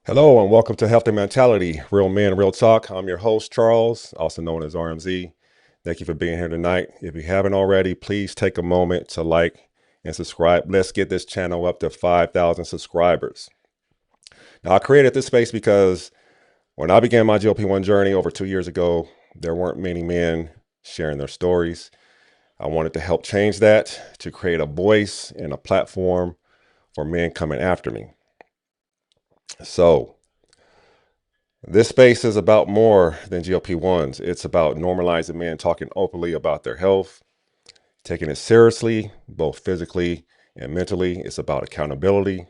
Hello and welcome to Healthy Mentality, Real Men, Real Talk. I'm your host, Charles, also known as RMZ. Thank you for being here tonight. If you haven't already, please take a moment to like and subscribe. Let's get this channel up to 5,000 subscribers. Now, I created this space because when I began my GLP-1 journey over 2 years ago, there weren't many men sharing their stories. I wanted to help change that, to create a voice and a platform for men coming after me. So this space is about more than GLP-1s. It's about normalizing men talking openly about their health, taking it seriously, both physically and mentally. It's about accountability,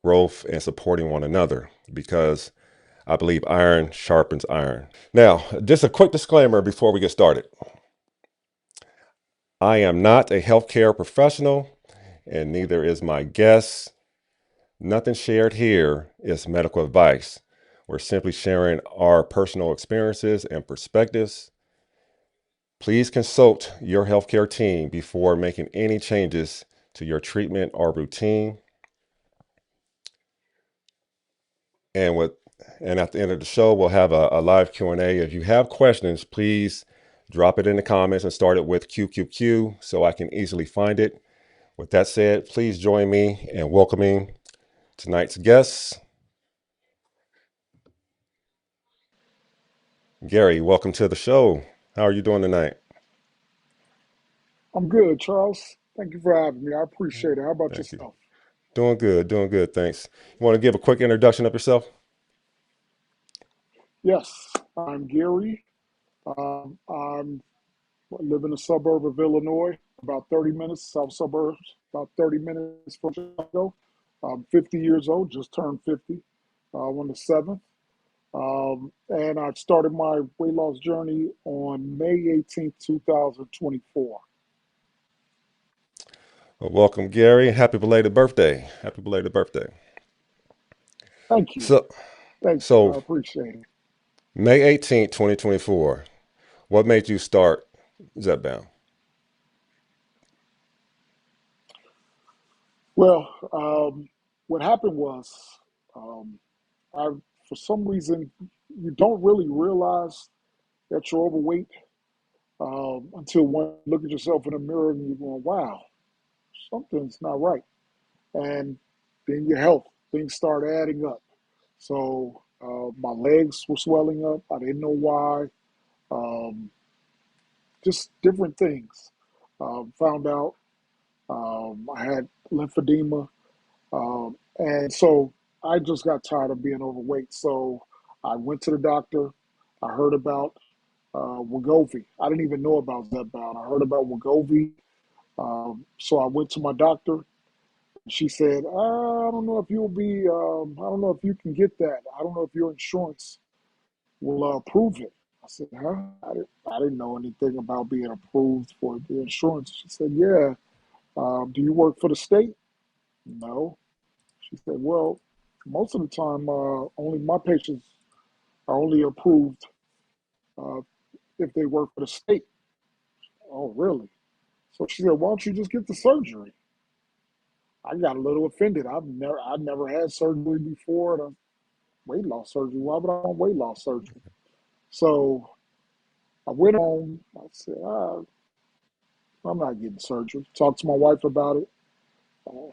growth, and supporting one another, because I believe iron sharpens iron. Now, just a quick disclaimer before we get started. I am not a healthcare professional, and neither is my guest. Nothing shared here is medical advice. We're simply sharing our personal experiences and perspectives. Please consult your healthcare team before making any changes to your treatment or routine. And at the end of the show, we'll have a live Q&A. If you have questions, please drop it in the comments and start it with QQQ so I can easily find it. With that said, please join me in welcoming tonight's guests. Gary, welcome to the show. How are you doing tonight? I'm good, Charles. Thank you for having me. I appreciate it. How about Thank you. yourself? Doing good, thanks. You want to give a quick introduction of yourself? Yes, I'm Gary. I live in a suburb of Illinois, about 30 minutes, south suburbs, about 30 minutes from Chicago. I'm 50 years old, just turned 50 on the 7th. And I started my weight loss journey on May 18th, 2024. Well, welcome, Gary. Happy belated birthday. Happy belated birthday. Thank you. So, Thank you. so I appreciate it. May 18th, 2024. What made you start Zepbound? Well, what happened was, um, I, for some reason, you don't really realize that you're overweight until one look at yourself in the mirror and you're going, "Wow, something's not right." And then your health things start adding up. So my legs were swelling up. I didn't know why. Um, just different things. Found out I had lymphedema. And so I just got tired of being overweight. So I went to the doctor. I heard about Wegovy. I didn't even know about Zepbound. I heard about Wegovy. So I went to my doctor. She said, I don't know if you'll be, I don't know if you can get that. I don't know if your insurance will approve it. I said, huh? I didn't know anything about being approved for the insurance. She said, yeah. Do you work for the state? No. She said, well, most of the time, only my patients are only approved uh, if they work for the state. Oh, really? So she said, why don't you just get the surgery? I got a little offended. I never had surgery before, the weight loss surgery. Why would I want weight loss surgery? So I went home. I said, I'm not getting surgery. Talked to my wife about it.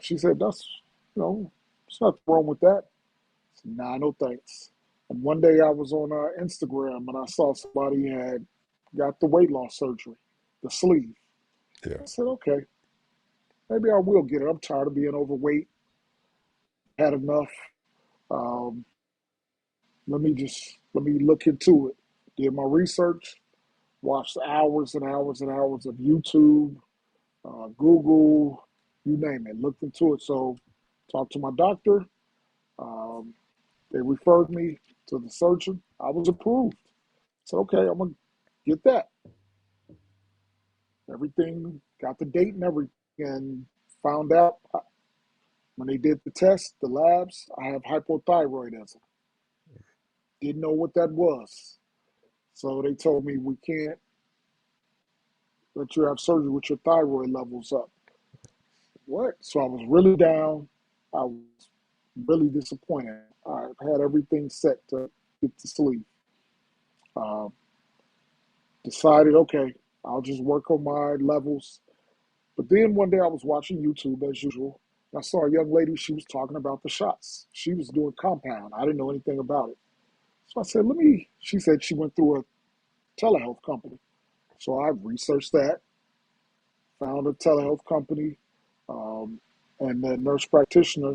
She said, there's nothing wrong with that. I said, nah, no thanks. And one day I was on Instagram and I saw somebody had got the weight loss surgery, the sleeve. Yeah. I said, okay, maybe I will get it. I'm tired of being overweight. Had enough. Um, let me look into it. Did my research, watched hours and hours and hours of YouTube, Google, you name it. Looked into it. So talked to my doctor. Um, they referred me to the surgeon. I was approved. So okay, I'm gonna get that. Everything, got the date and everything, and found out when they did the test, the labs, I have hypothyroidism. Didn't know what that was. So they told me we can't let you have surgery with your thyroid levels up. What? So I was really down. I was really disappointed. I had everything set to get to sleep. Uh, Decided, okay, I'll just work on my levels. But then one day I was watching YouTube as usual. And I saw a young lady, she was talking about the shots. She was doing compound. I didn't know anything about it. So I said, she said she went through a telehealth company. So I researched that, found a telehealth company, um, and the nurse practitioner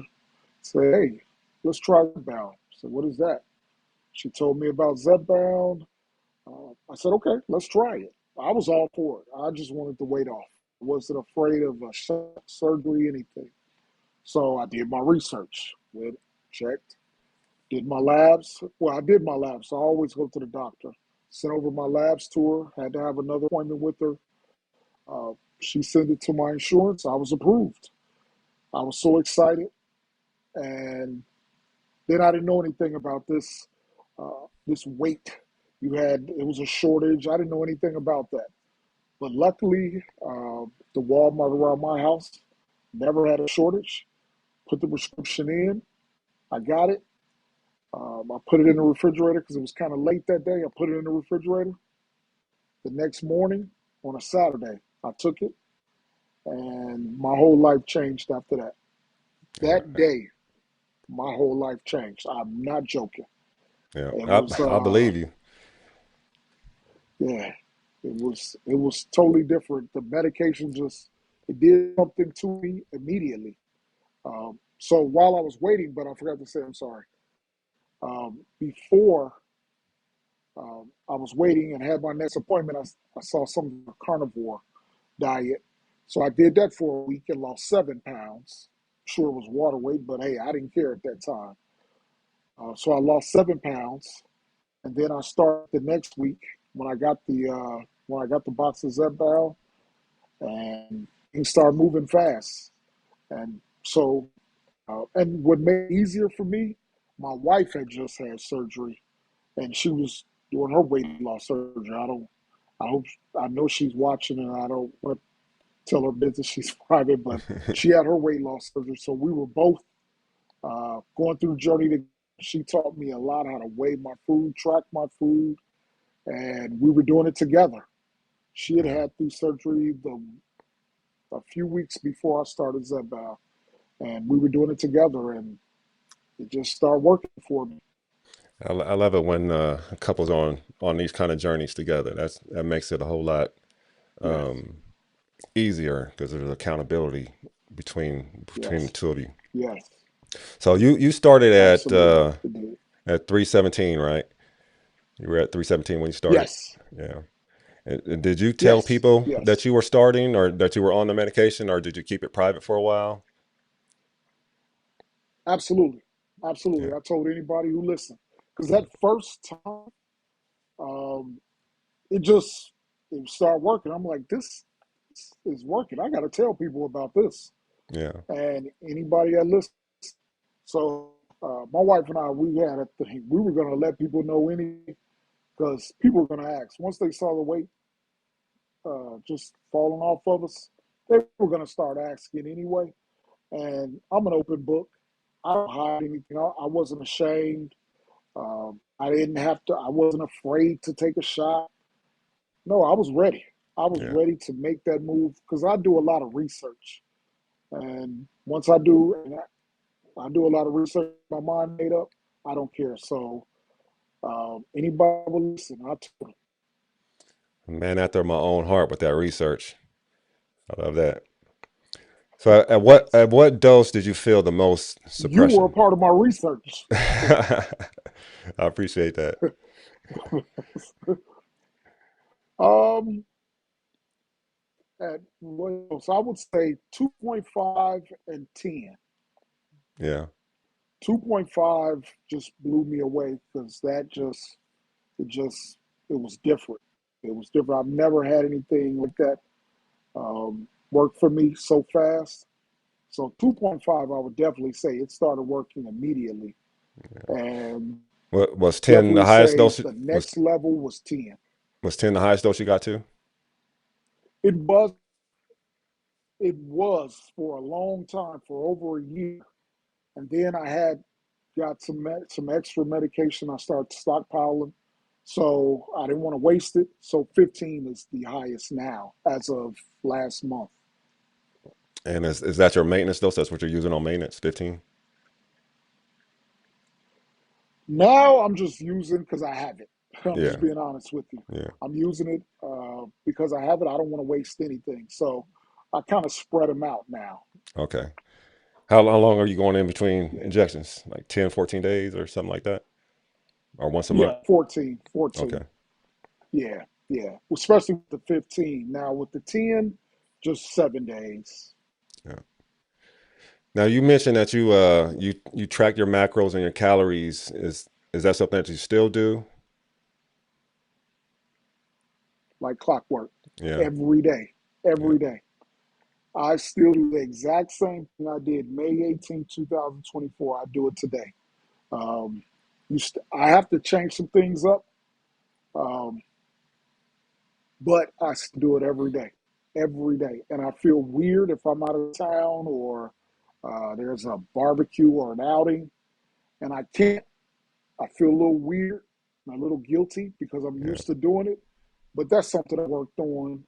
said, hey, let's try Zepbound. I said, what is that? She told me about Zepbound. I said, okay, let's try it. I was all for it. I just wanted the weight off. I wasn't afraid of a shot, surgery, anything. So I did my research, went, checked, did my labs. Well, I did my labs. So I always go to the doctor. Sent over my labs to her, had to have another appointment with her. Uh, she sent it to my insurance. I was approved. I was so excited. And then I didn't know anything about this weight. It was a shortage. I didn't know anything about that. But luckily, the Walmart around my house never had a shortage. Put the prescription in. I got it. I put it in the refrigerator because it was kind of late that day. I put it in the refrigerator. The next morning, on a Saturday, I took it, and my whole life changed after that. That Yeah. day, my whole life changed. I'm not joking. Yeah. It I, was I believe you. Yeah, it was totally different. The medication just it did something to me immediately. So while I was waiting, but I forgot to say, I'm sorry. Before I was waiting and had my next appointment, I saw some carnivore diet. So I did that for a week and lost 7 pounds. Sure, it was water weight, but hey, I didn't care at that time. So I lost 7 pounds, and then I started the next week when I got the box of Zepbound, and things started moving fast. And so, and what made it easier for me, my wife had just had surgery, and she was doing her weight loss surgery. I hope, I know she's watching, and I don't want to tell her business. She's private, but she had her weight loss surgery, so we were both going through the journey. She taught me a lot how to weigh my food, track my food, and we were doing it together. She had Yeah. had through surgery a few weeks before I started Zepbound, and we were doing it together, and it just started working for me. I love it when couples on these kind of journeys together. That makes it a whole lot Yes, um, easier because there's accountability between the yes, two of you. yes, So you started absolutely. It did. at 317, right? You were at 317 when you started. Yes, Yeah. And did you tell yes, people that yes, you were starting or that you were on the medication, or did you keep it private for a while? absolutely, Yeah. absolutely. I told anybody who listened because that first time, um, it just it started working. I'm like, this is working. I got to tell people about this, Yeah. and anybody that listens. So my wife and I, we had a thing. We were going to let people know anything because people were going to ask once they saw the weight just falling off of us. They were going to start asking anyway. And I'm an open book. I don't hide anything. I wasn't ashamed. I didn't have to. I wasn't afraid to take a shot. No, I was ready. I was Yeah. ready to make that move because I do a lot of research. And once I do, and I do a lot of research, my mind made up. I don't care. So anybody will listen. I tell them. Man after my own heart with that research. I love that. So at what dose did you feel the most You were a suppression? part of my research. I appreciate that. um, at well, so I would say 2.5 and 10. Yeah. 2.5 just blew me away because it just it was different. It was different. I've never had anything like that work for me so fast. So 2.5, I would definitely say it started working immediately, and What was 10 the definitely highest say dose? the Was next level was 10. was 10 the highest dose you got to? It was it was for a long time, for over a year, and then I had got some extra medication. I started stockpiling, so I didn't want to waste it. So 15 is the highest now as of last month. And is that your maintenance dose? That's what you're using on maintenance, 15? Now I'm just using because I have it. I'm just Yeah. being honest with you. Yeah. I'm using it because I have it. I don't want to waste anything, so I kind of spread them out now. Okay. How long are you going in between Yeah, injections? Like 10, 14 days or something like that? Or once a month? yeah, 14, 14. Okay. Yeah, yeah. Especially with the 15. Now with the 10, just 7 days. Yeah. Now you mentioned that you track your macros and your calories. Is that something that you still do? Like clockwork, Yeah. every day, Yeah. every day. I still do the exact same thing I did May 18th, 2024. I do it today. Um, I have to change some things up, um, but I still do it every day. And I feel weird if I'm out of town or there's a barbecue or an outing, and I can't. I feel a little weird and a little guilty because I'm Yeah. used to doing it. But that's something I worked on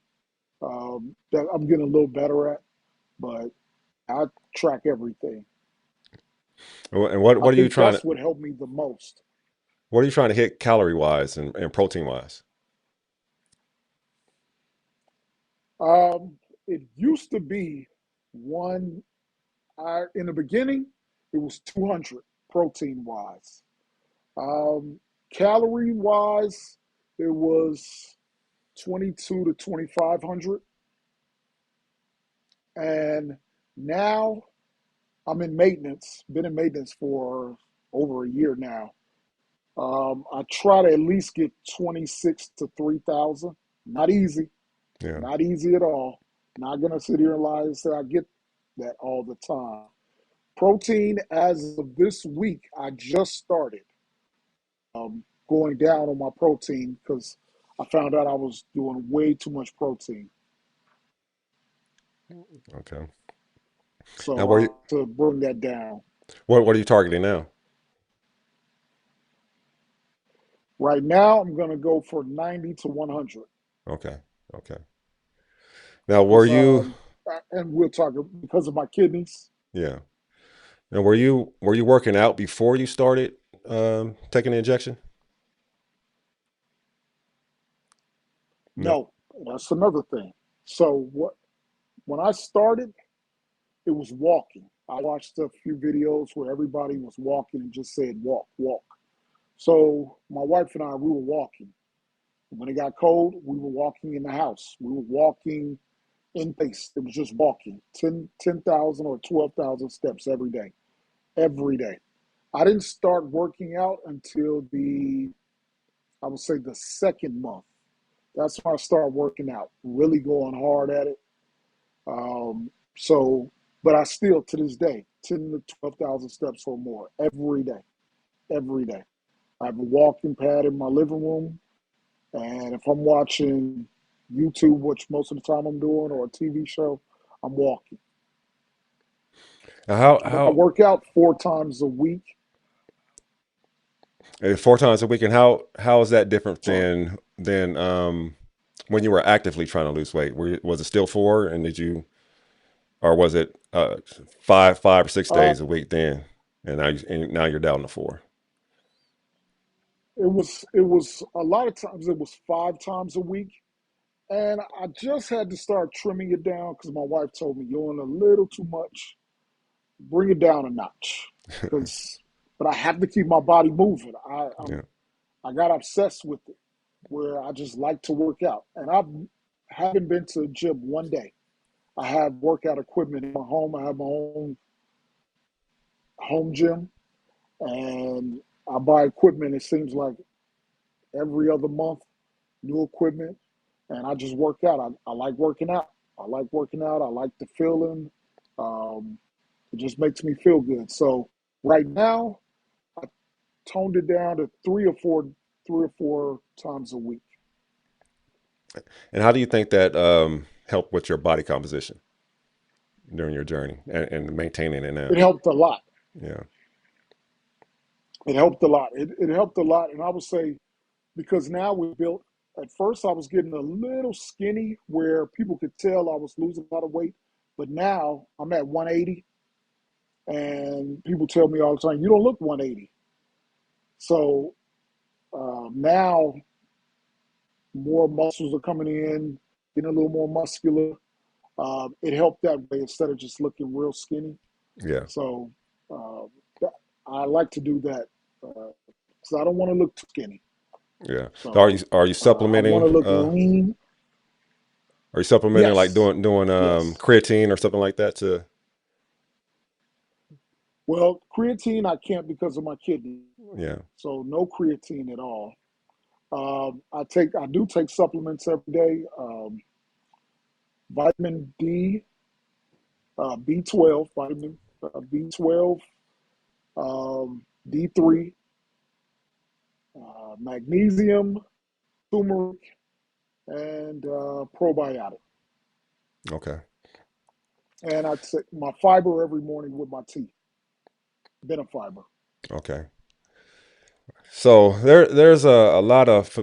that I'm getting a little better at. But I track everything. And I what are you think trying that's to what helped me the most. what are you trying to hit calorie wise and protein wise? It used to be one. In the beginning, it was 200 protein wise. Um, Calorie wise, it was 22 to 2500, and now I'm in maintenance. Been in maintenance for over a year now. I try to at least get 26 to 3000. Not easy, Yeah. not easy at all. Not gonna sit here and lie and say I get that all the time. Protein, as of this week, I just started going down on my protein because I found out I was doing way too much protein. Okay. Now, So I have to bring that down. what are you targeting now? Right now, I'm going to go for 90 to 100 Okay. Okay. Now, were because, you? and we'll talk because of my kidneys. Yeah. Now, were you working out before you started taking the injection? No. No, that's another thing. So when I started, it was walking. I watched a few videos where everybody was walking and just said walk, walk. So my wife and I, we were walking. When it got cold, we were walking in the house. We were walking in pace. It was just walking 10,000 or 12,000 steps every day, every day. I didn't start working out until I would say the second month. That's when I started working out, really going hard at it. So, but I still, to this day, 10 to 12,000 steps or more every day, every day. I have a walking pad in my living room. And if I'm watching YouTube, which most of the time I'm doing, or a TV show, I'm walking. Now, how But I how work out 4 times a week. 4 times a week, and how is that different Sorry. than when you were actively trying to lose weight? Was it still four, and did you, or was it five or six Uh, days a week then, and now you're down to four? it was a lot of times it was 5 times a week. And I just had to start trimming it down because my wife told me you're on a little too much. Bring it down a notch. Because, but I have to keep my body moving. Yeah. I got obsessed with it, where I just like to work out, and I haven't been to the gym one day. I have workout equipment in my home. I have my own home gym, and I buy equipment. It seems like every other month, new equipment, and I just work out. I like working out. I like working out. I like the feeling. Um, it just makes me feel good. So right now, I toned it down to 3 or 4 times a week. And how do you think that helped with your body composition during your journey and maintaining it now? It helped a lot. Yeah. It helped a lot. It helped a lot, and I would say because now we built. At first, I was getting a little skinny, where people could tell I was losing a lot of weight. But now I'm at 180, and people tell me all the time, "You don't look 180." So now more muscles are coming in, getting a little more muscular. It helped that way instead of just looking real skinny. Yeah. So uh, I like to do that because I don't want to look too skinny. Yeah. So So are you I want to supplementing? look lean. Are you supplementing, like Yes, doing yes. creatine or something like that to? Well, creatine I can't because of my kidney, Yeah. so no creatine at all. I do take supplements every day. Vitamin D, B12, vitamin B12, D3, magnesium, turmeric, and probiotic. Okay. And I take my fiber every morning with my tea, beta fiber. Okay. So there's a lot of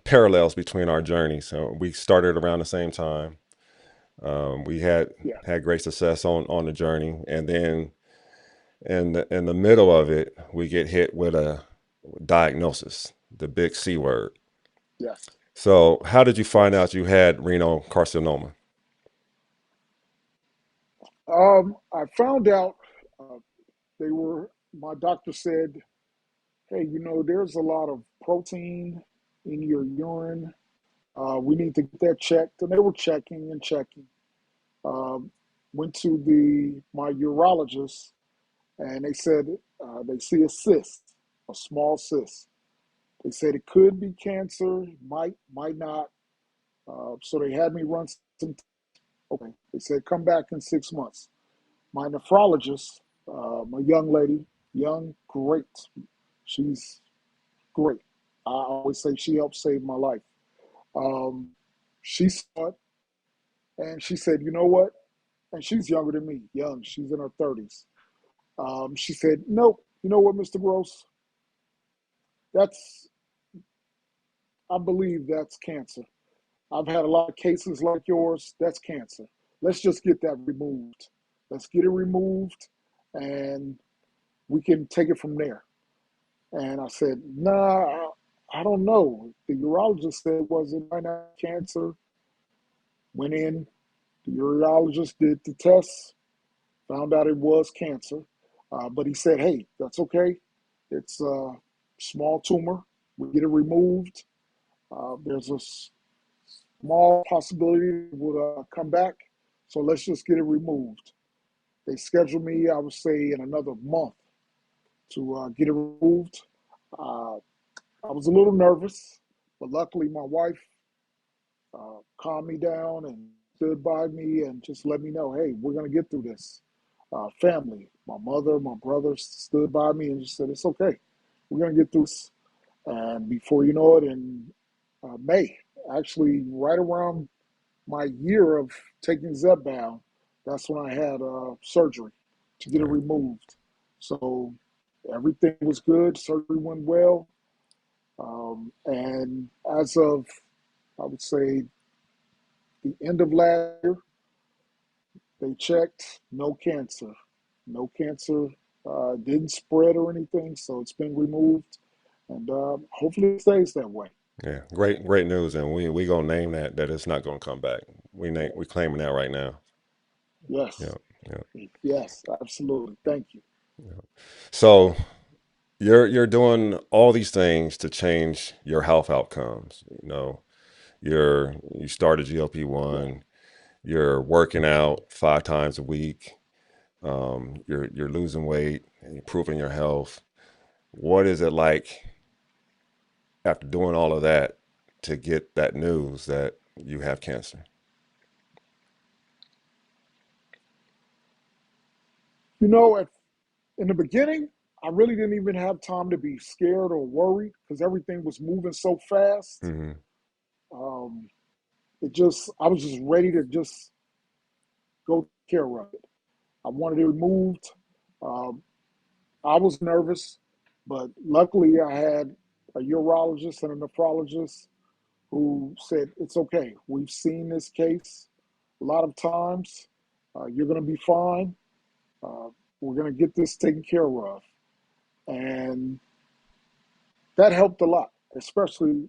parallels between our journeys. So we started around the same time. We Yeah, had great success on the journey, and then in the middle of it, we get hit with a diagnosis, the big C word. yes. So, how did you find Yes. out you had renal carcinoma? I found out my doctor said, hey, there's a lot of protein in your urine. We need to get that checked. And they were checking and checking. Um, Went to my urologist, and they said they see a cyst, a small cyst. They said it could be cancer, might not. So they had me run some. Okay, they said come back in 6 months. My nephrologist, a young lady, young, great. She's great. I always say she helped save my life. Um, she saw it and she said, you know what? And she's younger than me, young. She's in her 30s. She said, nope. You know what, Mr. Gross? That's I believe that's cancer. I've had a lot of cases like yours. That's cancer. Let's just get that removed. Let's get it removed, and we can take it from there. And I said, nah, I don't know. The urologist said it wasn't cancer. Went in, the urologist did the tests, found out it was cancer. But he said, hey, that's okay. It's a small tumor. We get it removed. There's a small possibility it would come back. So let's just get it removed. They scheduled me, I would say, in another month to get it removed. Uh, I was a little nervous, but luckily my wife calmed me down and stood by me and just let me know, hey, we're going to get through this. Family, my mother, my brother stood by me and just said, it's okay. We're going to get through this. And before you know it, in May, actually right around my year of taking Zepbound, that's when I had surgery to get it Right. removed. So everything was good. Surgery went well. And as of, I would say, the end of last year, they checked, no cancer. No cancer, didn't spread or anything, so it's been removed. And hopefully it stays that way. Yeah, great news, and we gonna name that it's not gonna come back. We claiming that right now. Yeah, Yes, yeah, yes, absolutely. Thank you. yeah. So you're doing all these things to change your health outcomes. You started GLP Yeah. one. You're working out 5 times a week. You're losing weight and improving your health. What is it like after doing all of that to get that news that you have cancer? You know, in the beginning, I really didn't even have time to be scared or worried because everything was moving so fast. Hmm. Um, I was just ready to just go take care of it. I wanted it removed. Um, I was nervous, but luckily I had a urologist and a nephrologist who said, it's okay. We've seen this case a lot of times. You're going to be fine. Uh, we're going to get this taken care of. And that helped a lot, especially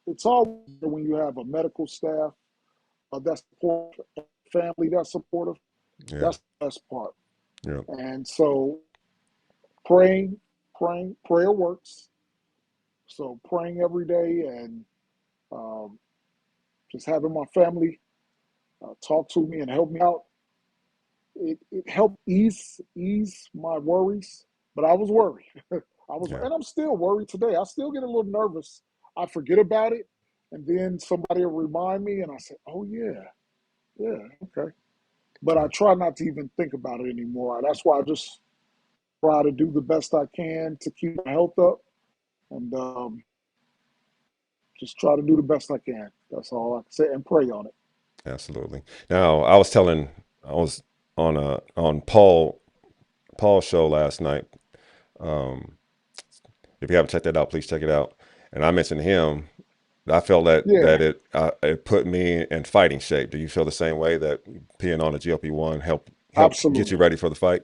it's all when you have a medical staff that's supportive, family that's supportive. Yeah, That's the best part. yeah, And so praying, prayer works. So praying every day and um, just having my family talk to me and help me out. It helped ease my worries, but I was worried. yeah. And I'm still worried today. I still get a little nervous. I forget about it, and then somebody will remind me, and I say, "Oh yeah, yeah, okay." But I Yeah. try not to even think about it anymore. That's why I just try to do the best I can to keep my health up, and just try to do the best I can. That's all I can say, and pray on it. Absolutely. Now, I was on Paul's show last night. Um, if you haven't checked that out, please check it out. And I mentioned him. I felt that Yeah, it put me in fighting shape. Do you feel the same way that peeing on a GLP one helped get you absolutely, ready for the fight?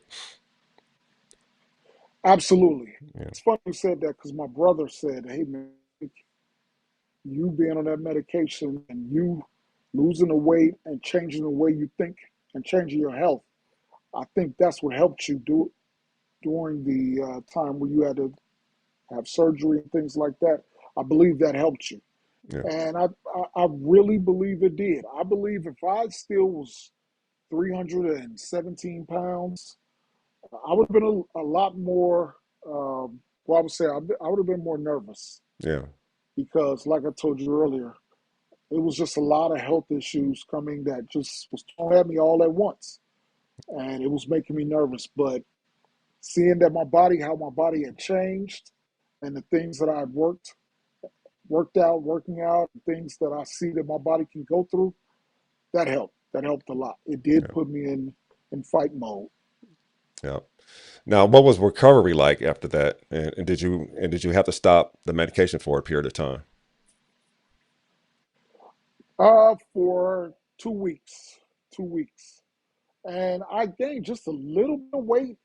absolutely. Yeah. It's funny you said that because my brother said, "Hey man, you being on that medication and you losing the weight and changing the way you think and changing your health, I think that's what helped you do during the time where you had to have surgery and things like that. I believe that helped you. Yeah. And I really believe it did. I believe if I still was 317 pounds, I would have been a lot more, well, I would say I would have been more nervous Yeah. because, like I told you earlier, it was just a lot of health issues coming that just was thrown at me all at once. And it was making me nervous. But seeing that my body, how my body had changed and the things that I've working out, things that I see that my body can go through, that helped. That helped a lot. It did Yeah. put me in fight mode. Yeah. Now, what was recovery like after that? And did you have to stop the medication for a period of time? For 2 weeks, 2 weeks, and I gained just a little bit of weight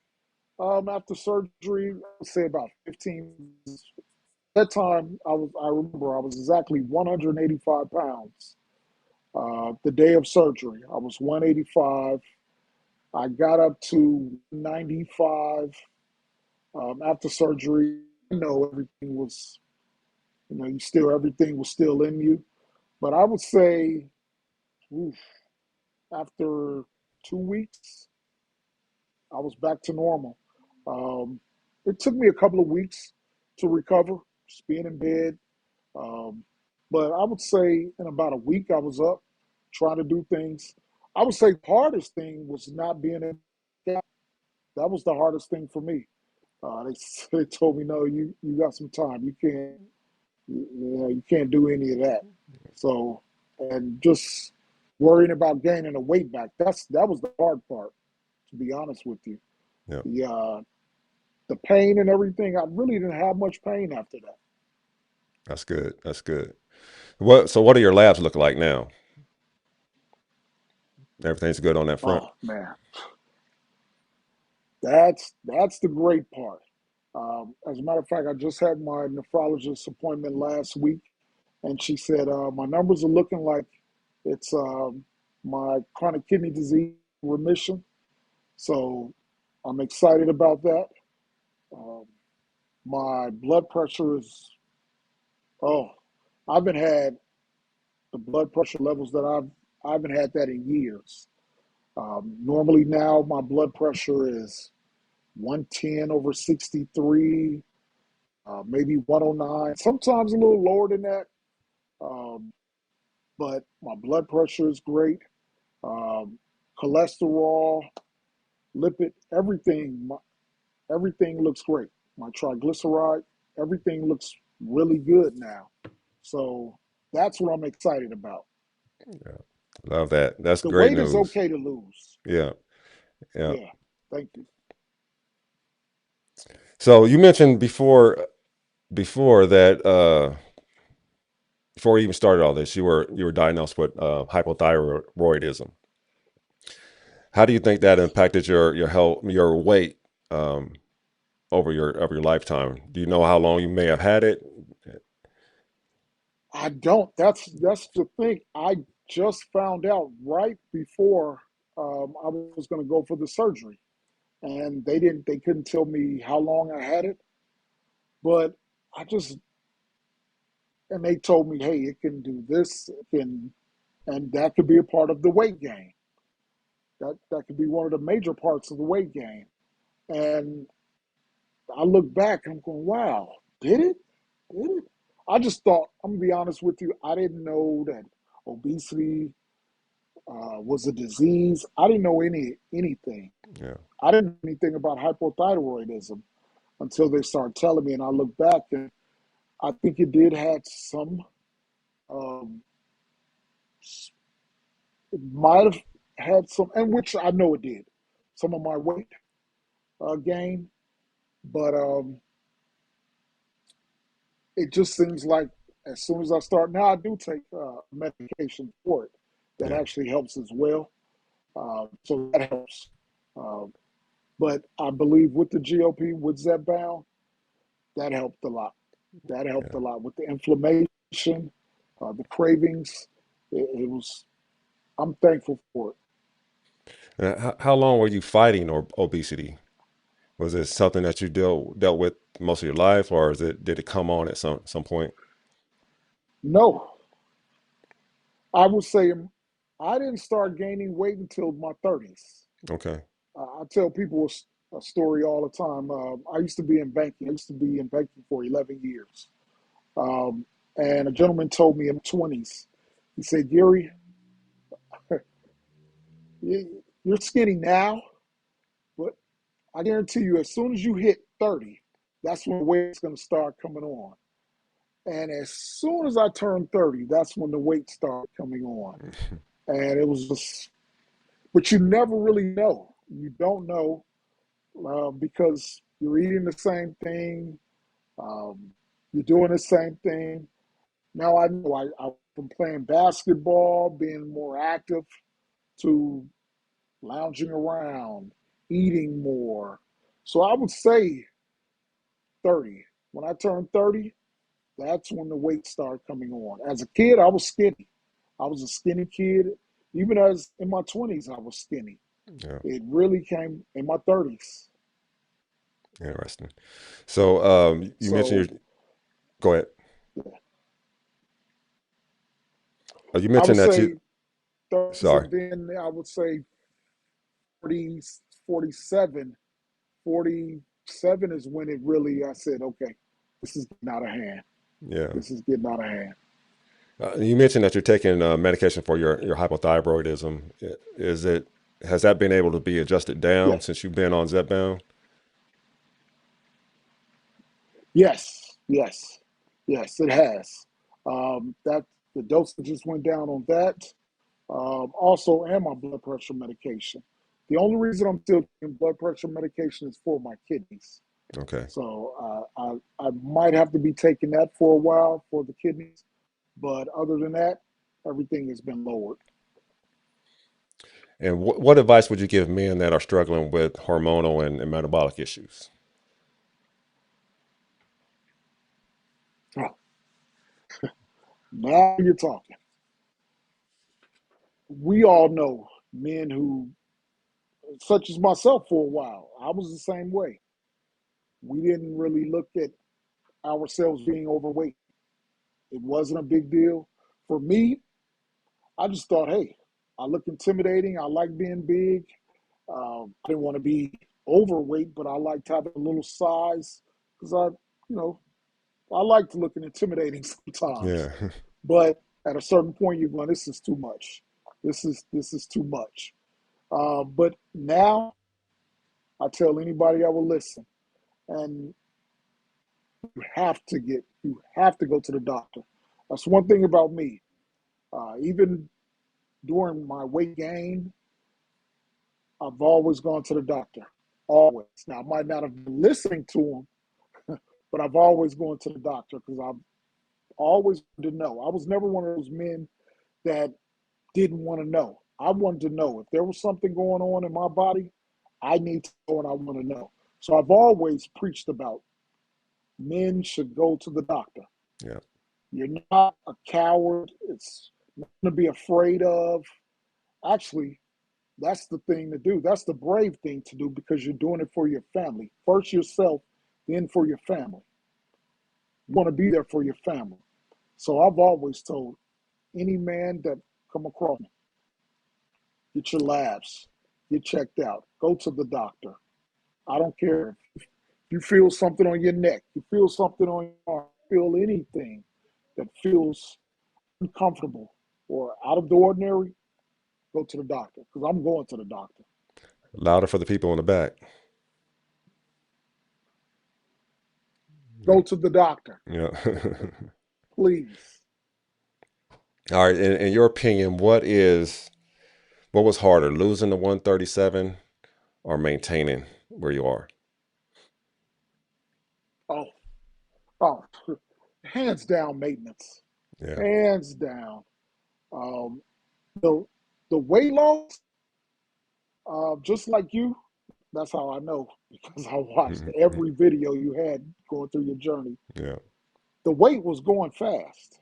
after surgery. I'd say about 15. That time, I remember I was exactly 185 pounds. The day of surgery, I was 185. I got up to 95 after surgery. You know, everything was, you still everything was still in you. But I would say, oof, after 2 weeks, I was back to normal. Um, it took me a couple of weeks to recover, just being in bed. Um, but I would say in about a week, I was up trying to do things. I would say the hardest thing was not being in. That was the hardest thing for me. They, they told me, no, you got some time. You can't do any of that. So, and just worrying about gaining the weight back. That was the hard part, to be honest with you. Yeah. The the pain and everything. I really didn't have much pain after that. That's good. That's good. What do your labs look like now? Everything's good on that front? Oh man, that's the great part. As a matter of fact, I just had my nephrologist appointment last week, and she said my numbers are looking like it's my chronic kidney disease remission. So I'm excited about that. Um, my blood pressure is, oh, I haven't had the blood pressure levels that I haven't had that in years. Normally now my blood pressure is 110 over 63, maybe 109, sometimes a little lower than that. Um, but my blood pressure is great. Um, Cholesterol, lipid, everything looks great. My triglyceride, everything looks really good now. So that's what I'm excited about. Yeah. Love that. That's The great weight is news. okay to lose. Yeah. Yeah. Yeah, thank you. So you mentioned before that before you even started all this, you were diagnosed with hypothyroidism. How do you think that impacted your health, your weight, um, over your lifetime? Do you know how long you may have had it? I don't. That's the thing. I just found out right before I was going to go for the surgery, and they couldn't tell me how long I had it, but I just and they told me, hey, it can do this, it can, and that could be a part of the weight gain. That could be one of the major parts of the weight gain. And I look back, and I'm going, wow, did it? Did it? I just thought, I'm gonna be honest with you, I didn't know that obesity was a disease. I didn't know anything. Yeah. I didn't know anything about hypothyroidism until they started telling me, and I look back, and I think it did have some. Um, it might have had some, and which I know it did, some of my weight gain, but it just seems like as soon as I start now, I do take medication for it that Yeah. actually helps as well. So that helps. Uh, but I believe with the GOP, with Zepbound, that helped a lot. That helped Yeah. a lot with the inflammation. The cravings, it was. I'm thankful for it. And how long were you fighting or obesity? Was it something that you dealt with most of your life, or did it come on at some point? No, I would say I didn't start gaining weight until my 30s. Okay. I tell people a story all the time. I used to be in banking. I used to be in banking for 11 years. Um, and a gentleman told me in the 20s, he said, Gary, you're skinny now, but I guarantee you, as soon as you hit 30, that's when the weight's going to start coming on. And as soon as I turned 30, that's when the weight started coming on. And it was just, but you never really know. You don't know because you're eating the same thing, um, you're doing the same thing. Now I know I from playing basketball, being more active, to lounging around, eating more. So I would say 30. When I turned 30, that's when the weight started coming on. As a kid, I was skinny. I was a skinny kid. Even as in my 20s, I was skinny. Yeah. It really came in my 30s. Interesting. So you mentioned So your. Go ahead. You I would mentioned that you. say 30s, Sorry. and then I would say 40s, 47. 47 is when it really, I said, okay, this is getting out of hand. Yeah. This is getting out of hand. You mentioned that you're taking medication for your hypothyroidism. Is it has that been able to be adjusted down Yes, since you've been on Zepbound? yes, yes, it has. That the dosages went down on that. Also, and my blood pressure medication. The only reason I'm still taking blood pressure medication is for my kidneys. Okay. So I might have to be taking that for a while for the kidneys. But other than that, everything has been lowered. And what advice would you give men that are struggling with hormonal and metabolic issues? Oh, now you're talking. We all know men who, such as myself for a while, I was the same way. We didn't really look at ourselves being overweight. It wasn't a big deal. For me, I just thought, hey, I look intimidating. I like being big. I didn't want to be overweight, but I liked having a little size because you know, I liked looking intimidating sometimes. Yeah. But at a certain point, you're going, this is too much. This is too much. But now I tell anybody I will listen, and you have to go to the doctor. That's one thing about me. Even during my weight gain, I've always gone to the doctor. Always. Now I might not have been listening to him, but I've always gone to the doctor because I've always wanted to know. I was never one of those men that didn't want to know. I wanted to know if there was something going on in my body. I need to know and I want to know. So I've always preached about men should go to the doctor. Yeah. You're not a coward. It's nothing to be afraid of. Actually, that's the thing to do. That's the brave thing to do because you're doing it for your family. First yourself, then for your family. You want to be there for your family. So I've always told any man that come across me, get your labs, get checked out, go to the doctor. I don't care if you feel something on your neck, you feel something on your arm, feel anything that feels uncomfortable or out of the ordinary, go to the doctor because I'm going to the doctor. Louder for the people in the back. Go to the doctor, Yeah. please. All right. In your opinion, what was harder, losing the 137 or maintaining where you are? Oh, oh, hands down maintenance. Yeah. Hands down. Um, the the weight loss, just like you, that's how I know because I watched every video you had going through your journey. Yeah. The weight was going fast.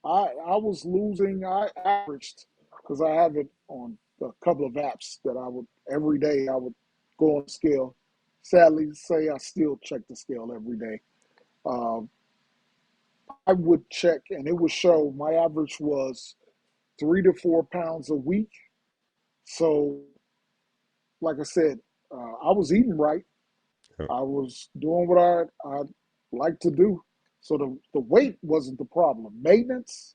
I was losing. I averaged because I have it on a couple of apps that I would every day I would go on the scale. Sadly, to say I still check the scale every day. Um, I would check and it would show my average was 3 to 4 pounds a week. So, like I said, I was eating right. Yeah. I was doing what I like to do. So the weight wasn't the problem. Maintenance,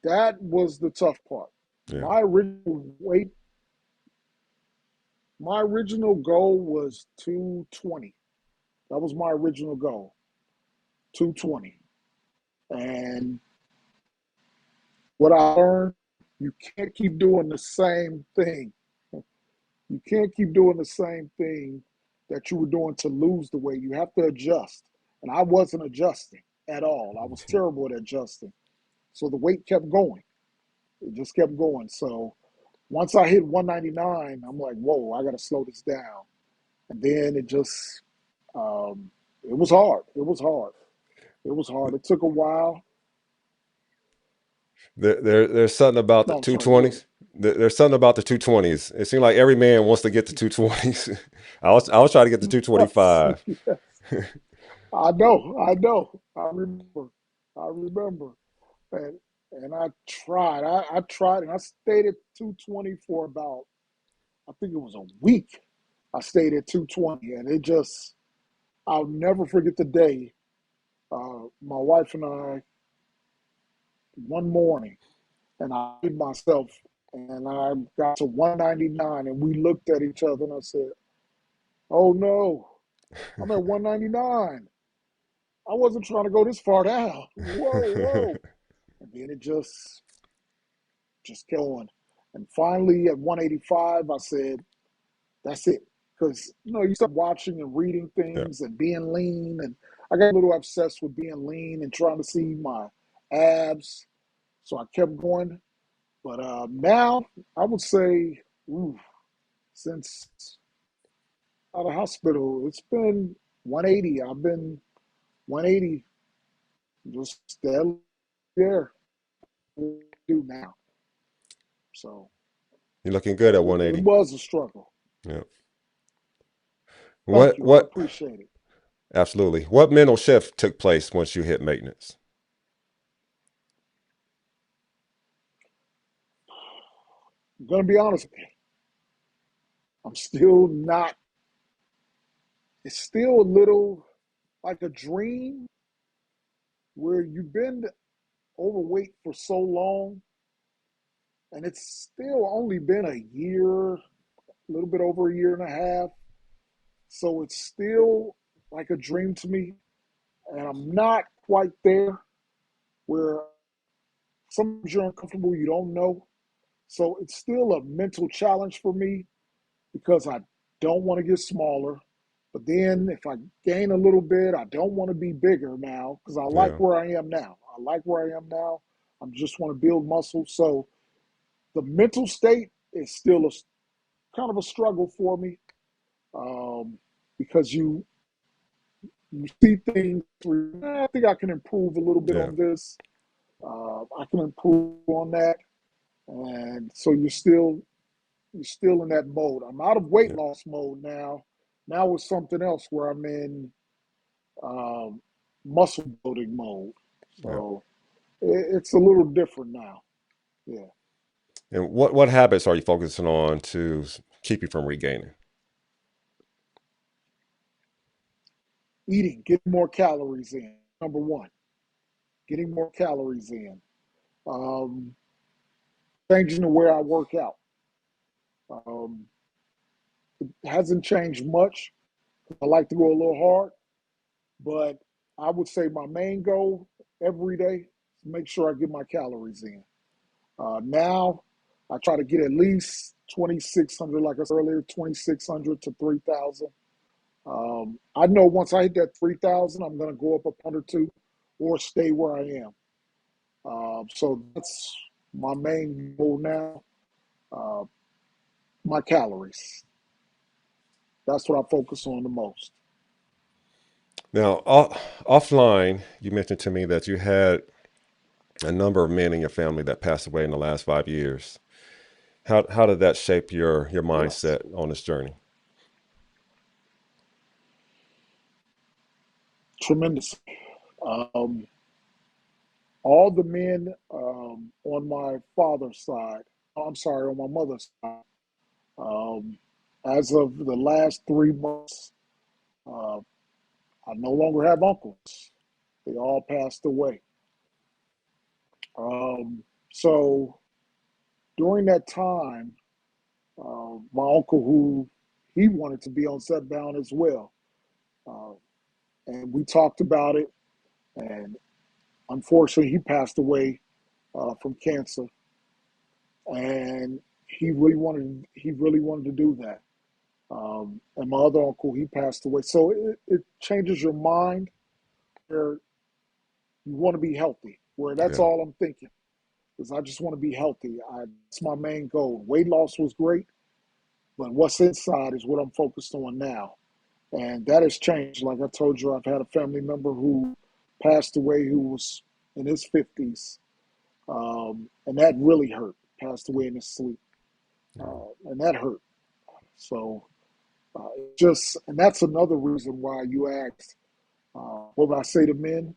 that was the tough part. Yeah. My original weight, my original goal was 220. That was my original goal, 220. And what I learned, you can't keep doing the same thing. You can't keep doing the same thing that you were doing to lose the weight. You have to adjust. And I wasn't adjusting at all. I was terrible at adjusting. So the weight kept going. It just kept going. So once I hit 199, I'm like, whoa, I got to slow this down. And then it was hard. It was hard. It was hard. It took a while. There's something about the No, I'm sorry. Go ahead. 220s. There's something about the 220s. It seems like every man wants to get to 220s. I was trying to get to Yes, 225. yes. I know. I know. I remember. I remember. And and I tried. I tried and I stayed at 220 for about, I think it was a week. I stayed at 220 and it just, I'll never forget the day. My wife and I, one morning, and I weighed myself and I got to 199 and we looked at each other and I said, oh no, I'm at 199. I wasn't trying to go this far down. Whoa, whoa. And then it just kept on. And finally at 185, I said, that's it. Because you start watching and reading Yeah. things and being lean, and I got a little obsessed with being lean and trying to see my abs. So I kept going. But now I would say, ooh, since out of hospital, it's been 180. I've been 180, just steadily there. Do now. So You're looking good at it 180. was a struggle. Yeah. Thank What you. I what appreciate it. absolutely. What mental shift took place once you hit maintenance? I'm gonna be honest with you. I'm still not. It's still a little like a dream where you've been overweight for so long, and it's still only been a year, a little bit over a year and a half. So it's still like a dream to me, and I'm not quite there where sometimes you're uncomfortable, you don't know. So it's still a mental challenge for me because I don't want to get smaller. But then if I gain a little bit, I don't want to be bigger now because I like Yeah. where I am now. I like where I am now. I just want to build muscle. So the mental state is still a kind of a struggle for me um, because you see things through. I think I can improve a little bit Yeah. on this. I can improve on that, and so you're still in that mode. I'm out of weight Yeah. loss mode now. Now it's something else where I'm in um, muscle building mode. Yeah. So it's a little different now. Yeah. And what habits are you focusing on to keep you from regaining? Eating, getting more calories in. Number one, getting more calories in. Um, Changing the way I work out. Um, it hasn't changed much. I like to go a little hard, but I would say my main goal every day is to make sure I get my calories in. Now, I try to get at least 2,600, like I said earlier, 2,600 to 3,000. I know once I hit that 3,000, I'm going to go up a pound or two or stay where I am. So that's my main goal now. Uh, my calories. That's what I focus on the most. Now, offline, you mentioned to me that you had a number of men in your family that passed away in the last 5 years. How did that shape your Yes, mindset on this journey? tremendous. Um, all the men on my father's side, I'm sorry, on my mother's side, um, as of the last 3 months, uh, I no longer have uncles. They all passed away. So during that time, my uncle, who he wanted to be on Zepbound as well, uh, and we talked about it, and unfortunately, he passed away from cancer, and he really wanted to do that. And my other uncle, he passed away. So it changes your mind where you want to be healthy, where that's Yeah, all I'm thinking is I just want to be healthy. That's my main goal. Weight loss was great, but what's inside is what I'm focused on now. And that has changed. Like I told you, I've had a family member who passed away who was in his 50s, and that really hurt. Passed away in his sleep, yeah, and that hurt. So just, and that's another reason why you asked, what would I say to men?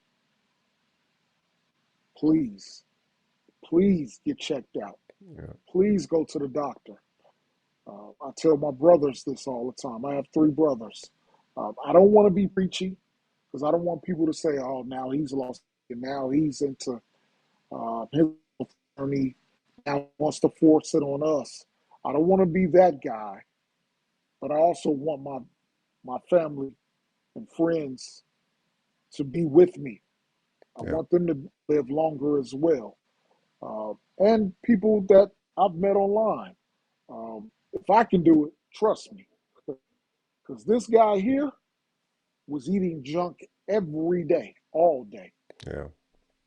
Please, please get checked out. yeah, Please go to the doctor. I tell my brothers this all the time. I have 3 brothers. I don't want to be preachy because I don't want people to say, "Oh, now he's lost and now he's into his journey. Now he wants to force it on us." I don't want to be that guy, but I also want my family and friends to be with me. I yeah, want them to live longer as well, and people that I've met online. If I can do it, trust me, because this guy here was eating junk every day, all day, yeah,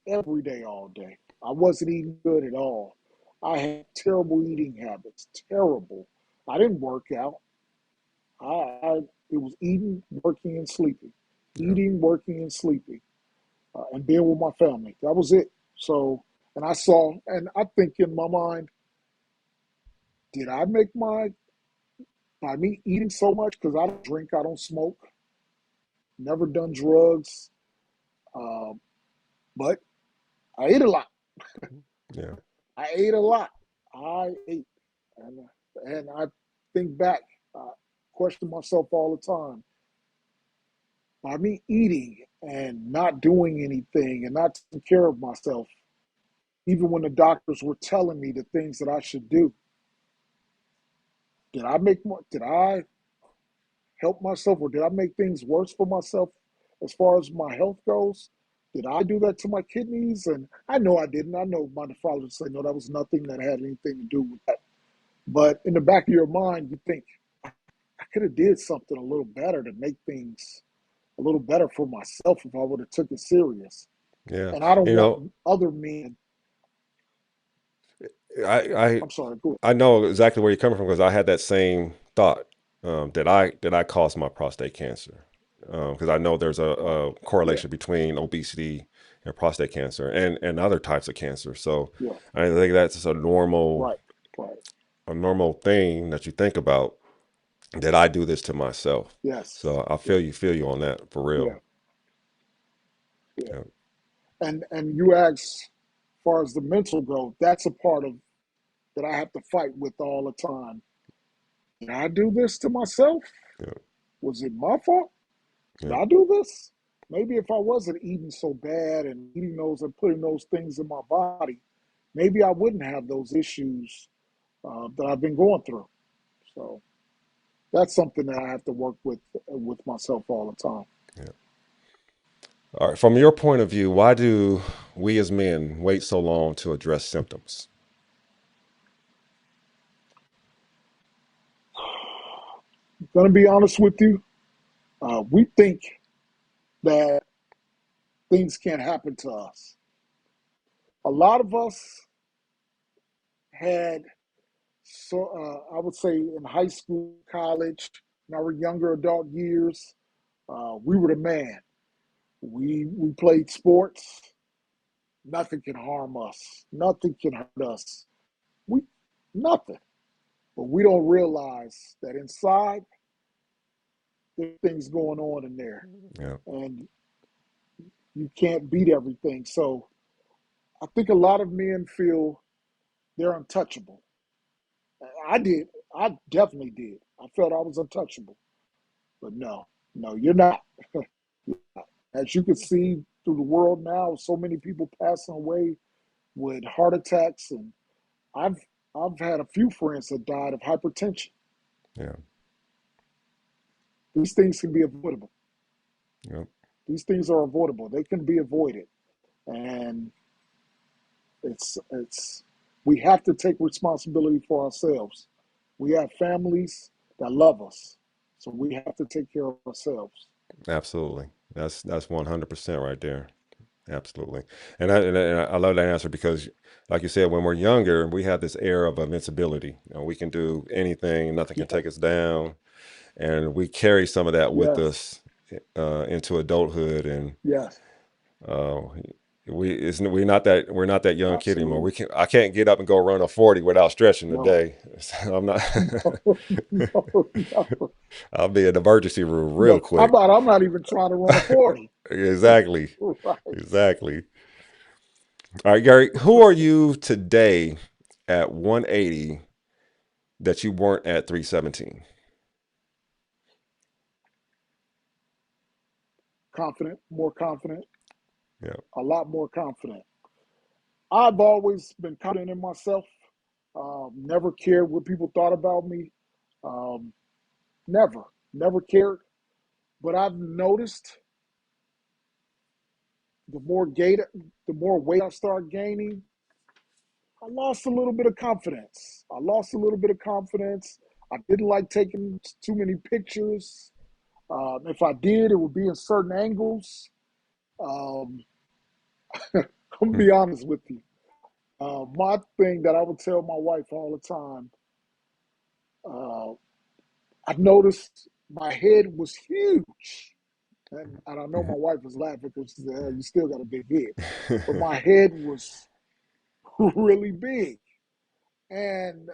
every day, all day. I wasn't eating good at all. I had terrible eating habits, terrible. I didn't work out. I it was yeah, eating, working, and sleeping, and being with my family. That was it. So, and I saw, and I think in my mind, did I make my by me eating so much because I don't drink, I don't smoke, never done drugs, um, but I ate a lot. yeah, I ate a lot. I ate, and I think back, I question myself all the time. By me eating and not doing anything and not taking care of myself, even when the doctors were telling me the things that I should do, did I make more? Did I help myself, or did I make things worse for myself as far as my health goes? Did I do that to my kidneys? And I know I didn't. I know my nephrologist said no, that was nothing that had anything to do with that. But in the back of your mind, you think I could have did something a little better to make things a little better for myself if I would have took it serious. yeah. And I don't You know, want other men. I I I'm sorry. Go ahead. I know exactly where you're coming from because I had that same thought. Did I cause my prostate cancer? Because I know there's Right. a Yeah. correlation between obesity and prostate cancer and other types of cancer. So Yeah. I think that's just Right. Right. a normal thing that you think about. Did I do this to myself? Yes. So I Yeah. feel you on that for real. Yeah. Yeah. Yeah, And you ask, as far as the mental growth, that's a part of that I have to fight with all the time. Did I do this to myself? yeah, Was it my fault? Did yeah, I do this? Maybe if I wasn't eating so bad and eating those and putting those things in my body, maybe I wouldn't have those issues that I've been going through. So that's something that I have to work with myself all the time. yeah. All right. From your point of view, why do we as men wait so long to address symptoms? Going to be honest with you, we think that things can't happen to us. A lot of us had, so I would say in high school, college, in our younger adult years, we were the man. We played sports. Nothing can harm us. Nothing can hurt us. We nothing. But we don't realize that inside there's things going on in there. Yeah. And you can't beat everything. So I think a lot of men feel they're untouchable. I did. I definitely did. I felt I was untouchable. But no, no, you're not. As you can see through the world now, so many people passing away with heart attacks, and I've I've had a few friends that died of hypertension. Yeah. These things can be avoidable. Yep. These things are avoidable. They can be avoided, and it's we have to take responsibility for ourselves. We have families that love us, so we have to take care of ourselves. Absolutely. That's 100% right there. Absolutely. And I love that answer because, like you said, when we're younger, we have this air of invincibility. We can do anything, nothing can Yes, take us down, and we carry some of that with yes, us into adulthood. And yes, uh, we're not that young kid anymore. absolutely. I can't get up and go run a 40 without stretching No, today. I'm not. no, no, no, I'll be in the emergency room real no. How quick. about I'm not even trying to run a 40? Exactly. Right. Exactly. All right, Gary, who are you today at 180 that you weren't at 317? Confident, more confident, Yeah. a lot more confident. I've always been confident in myself. Never cared what people thought about me. Um, never, never cared. But I've noticed the more gait, the more weight I start gaining, I lost a little bit of confidence. I lost a little bit of confidence. I didn't like taking too many pictures. If I did, it would be in certain angles. Um, I'm gonna Hmm. be honest with you. My thing that I would tell my wife all the time, uh, I noticed my head was huge. And I know my wife was laughing because she said, "You still got a big head." But my head was really big. And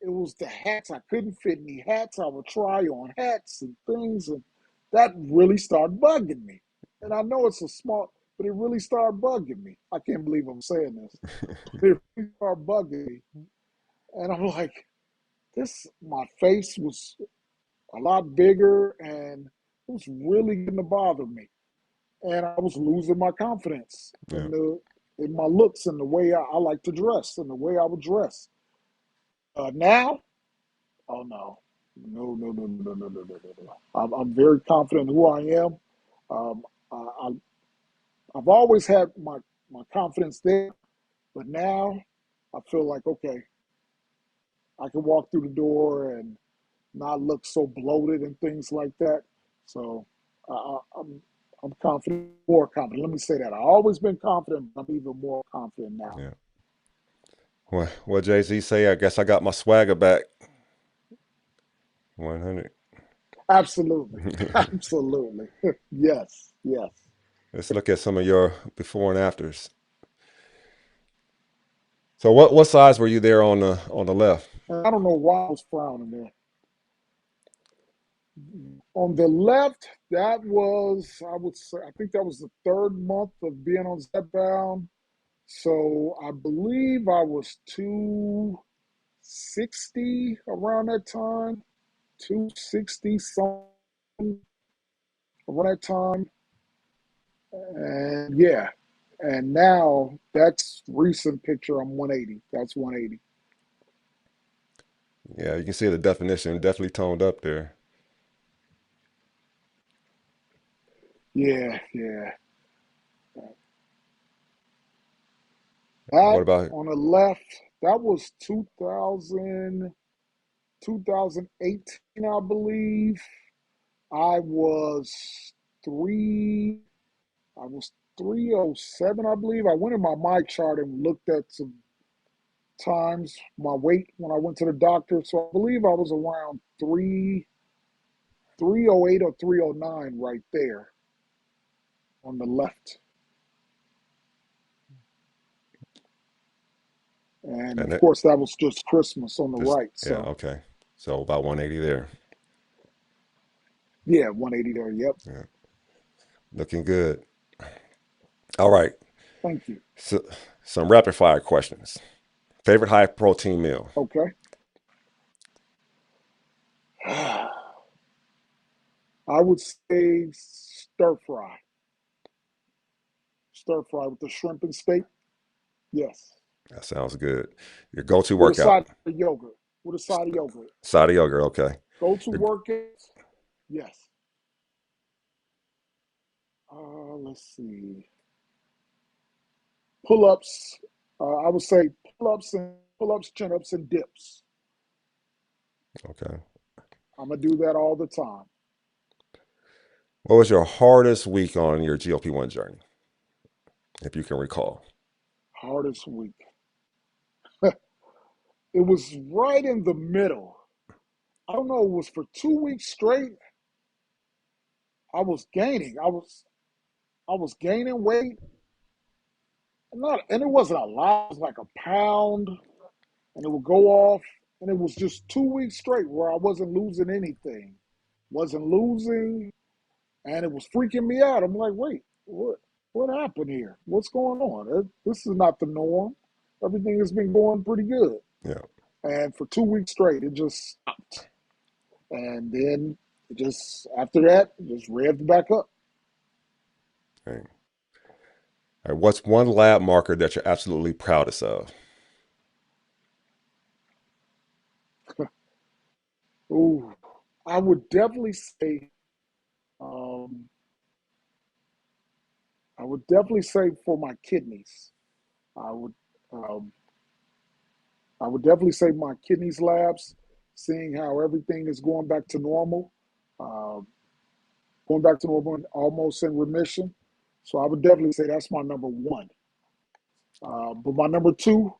it was the hats. I couldn't fit any hats. I would try on hats and things. And that really started bugging me. And I know it's a small, but it really started bugging me. I can't believe I'm saying this. It really started bugging me. And I'm like, my face was a lot bigger and it was really going to bother me. And I was losing my confidence Yeah. in my looks and the way I like to dress and the way I would dress. Now, oh no, no, no, no, no, no, no, no, no, no. I'm very confident in who I am. Um, I, I've always had my confidence there, but now I feel like okay, I can walk through the door and not look so bloated and things like that. So I'm confident, more confident. Let me say that. I've always been confident, but I'm even more confident now. Yeah. Well, Jay-Z say, I guess I got my swagger back. 100. Absolutely, absolutely. Yes, yes. Let's look at some of your before and afters. So what size were you there on the left? And I don't know why I was frowning there. On the left, that was, I would say, I think that was the third month of being on Zepbound. So I believe I was 260 around that time, 260 something around that time. And yeah, and now that's recent picture. I'm 180. That's 180. Yeah, you can see the definition definitely toned up there. Yeah, yeah. What That about on the left, that was 2018, I believe. I was three, I was 307, I believe. I went in my chart and looked at some times, my weight when I went to the doctor. So I believe I was around 308 or 309 right there on the left. And And of it, course, that was just Christmas on the just, right. yeah, So okay. So about 180 there. yeah, 180 there. Yep. Yeah, looking good. All right. Thank you. So, some rapid fire questions. Favorite high protein meal? Okay. I would say stir fry with the shrimp and steak. Yes, That sounds good. Your go-to with a workout? side of yogurt. With a side of yogurt. Side of yogurt, okay. Go to Your, workout. Yes. Let's see. Pull ups. I would say pull ups, chin ups, and dips. okay. I'm gonna do that all the time. What was your hardest week on your GLP-1 journey, if you can recall? Hardest week. It was right in the middle. I don't know. It was for 2 weeks straight. I was gaining. I was gaining weight. And it wasn't a lot. It was like a pound, and it would go off. And it was just 2 weeks straight where I wasn't losing anything. Wasn't losing, and it was freaking me out. I'm like, wait, what happened here? What's going on? This is not the norm. Everything has been going pretty good. Yeah. And for 2 weeks straight, it just stopped. And then it just after that, it just revved back up. Okay. All right. What's one lab marker that you're absolutely proudest of? Ooh, I would definitely say, um, I would definitely say for my kidneys, I would, um, I would definitely say my kidneys labs, seeing how everything is uh, going back to normal, and almost in remission. So I would definitely say that's my number one. But my number two,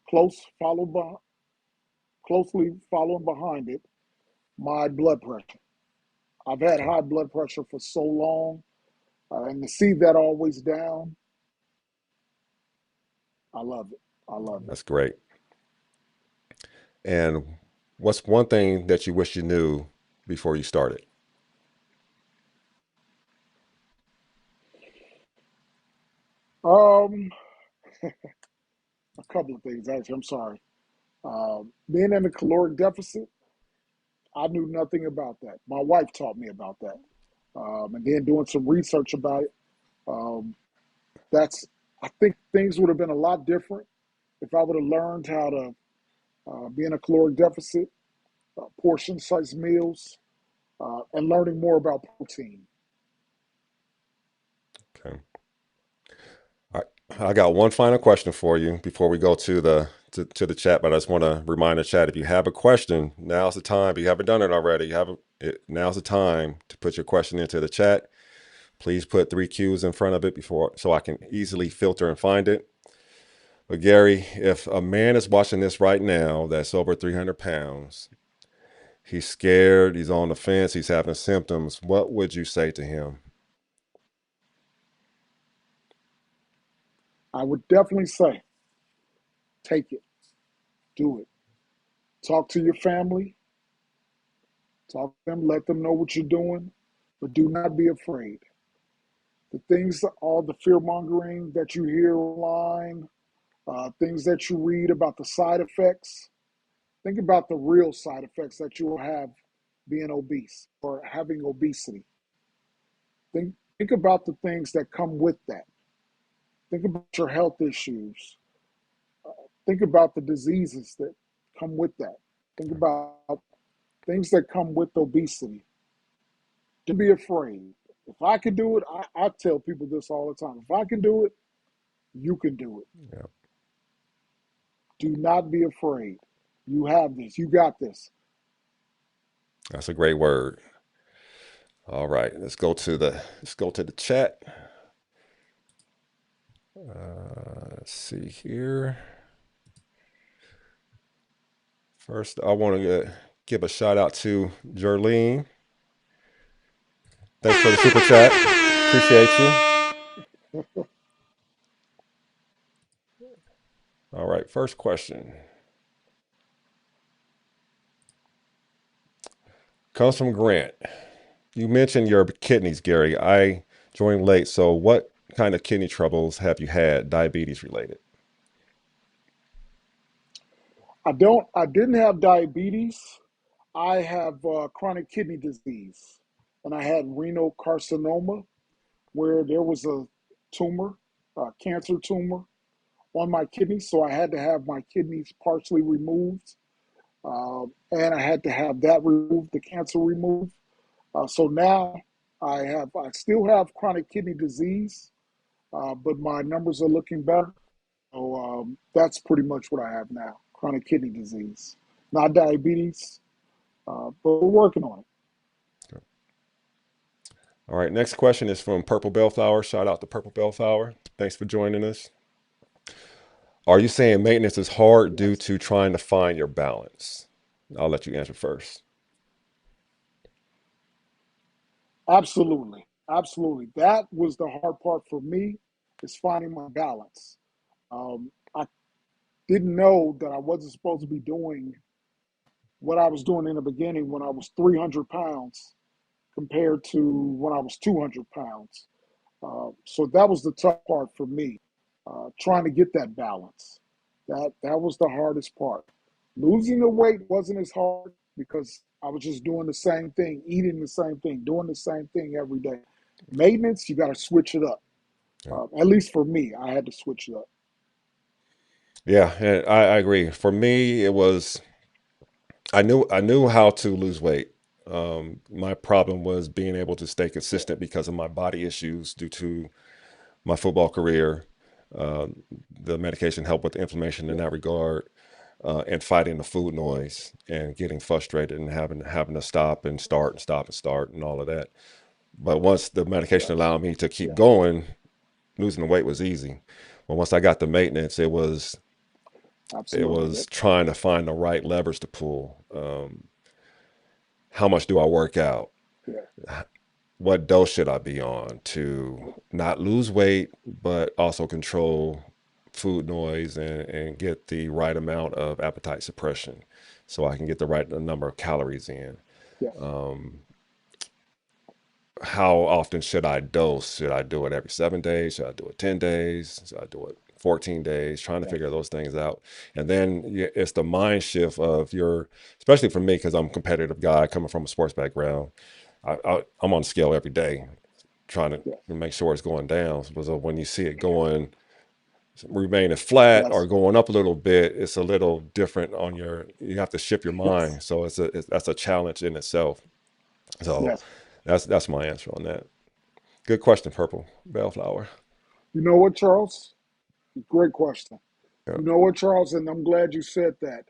close followed by closely following behind it, my blood pressure. I've had Okay. high blood pressure for so long, and to see that always down, I love it. I love it. That's great. And what's one thing that you wish you knew before you started? Um, a couple of things actually. I'm sorry. Being in a caloric deficit, I knew nothing about that. My wife taught me about that, and then doing some research about it. Um, that's I think things would have been a lot different if I would have learned how to be in a caloric deficit, portion size meals, and learning more about protein. Okay. All right. I got one final question for you before we go to the chat, but I just want to remind the chat if you have a question, now's the time. If you haven't done it already, now's the time to put your question into the chat. Please put 3 Qs in front of it before so I can easily filter and find it. But Gary, if a man is watching this right now that's over 300 pounds, he's scared, he's on the fence, he's having symptoms, what would you say to him? I would definitely say, take it, do it. Talk to your family, talk to them, let them know what you're doing, but do not be afraid. The things, all the fear mongering that you hear online, things that you read about the side effects, think about the real side effects that you will have being obese or having obesity. Think about the things that come with that. Think about your health issues. Think about the diseases that come with that. Think about things that come with obesity. Don't be afraid. If I can do it, I tell people this all the time. If I can do it, you can do it. Yeah, Do not be afraid. You have this. You got this. that's a great word. All right, let's go to the chat. Let's see here. First, I want to give a shout out to Jerlene. Thanks for the super chat. Appreciate you. All right, first question comes from Grant. You mentioned your kidneys, Gary. I joined late, so what kind of kidney troubles have you had, diabetes related? I didn't have diabetes. I have chronic kidney disease, and I had renal carcinoma where there was a tumor, a cancer tumor on my kidneys. So I had to have my kidneys partially removed, and I had to have that removed, the cancer removed. So now I still have chronic kidney disease, but my numbers are looking better. So that's pretty much what I have now: chronic kidney disease, not diabetes, but we're working on it. All right, next question is from Purple Bellflower. Shout out to Purple Bellflower. Thanks for joining us. Are you saying maintenance is hard due Yes, to trying to find your balance? I'll let you answer first. absolutely, absolutely. That was the hard part for me, is finding my balance. I didn't know that I wasn't supposed to be doing what I was doing in the beginning when I was 300 pounds compared to when I was 200 pounds. So that was the tough part for me, trying to get that balance. That was the hardest part. Losing the weight wasn't as hard because I was just doing the same thing, eating the same thing, doing the same thing every day. Maintenance, you got to switch it up. Yeah, At least for me, I had to switch it up. yeah, and I agree. For me, it was I knew how to lose weight. My problem was being able to stay Yeah. consistent because of my body issues due to my football career. Uh, the medication helped with the inflammation in Yeah. that regard, and fighting the food noise and getting frustrated and having to stop and start and stop and start and all of that. But once the medication Yes. allowed me to keep Yeah. going, losing the weight was easy. But once I got the maintenance, it was Absolutely. Yep. trying to find the right levers to pull. How much do I work out? Yeah. What dose should I be on to not lose weight, but also control food noise and get the right amount of appetite suppression so I can get the right number of calories in. Yes. Um, how often should I dose? Should I do it every 7 days? Should I do it 10 days? Should I do it 14 days? Trying to figure Yes. those things out. And then it's the mind shift of especially for me, because I'm a competitive guy coming from a sports background. I'm on the scale every day trying to Yes. make sure it's going down. So when you see it going, remaining flat or Yes. going up a little bit, it's a little different you have to shift your mind. Yes. So that's a challenge in itself. So Yes. that's my answer on that. Good question, Purple Bellflower. You know what, Charles? Great question. Yeah, You know what, Charles? And I'm glad you said that.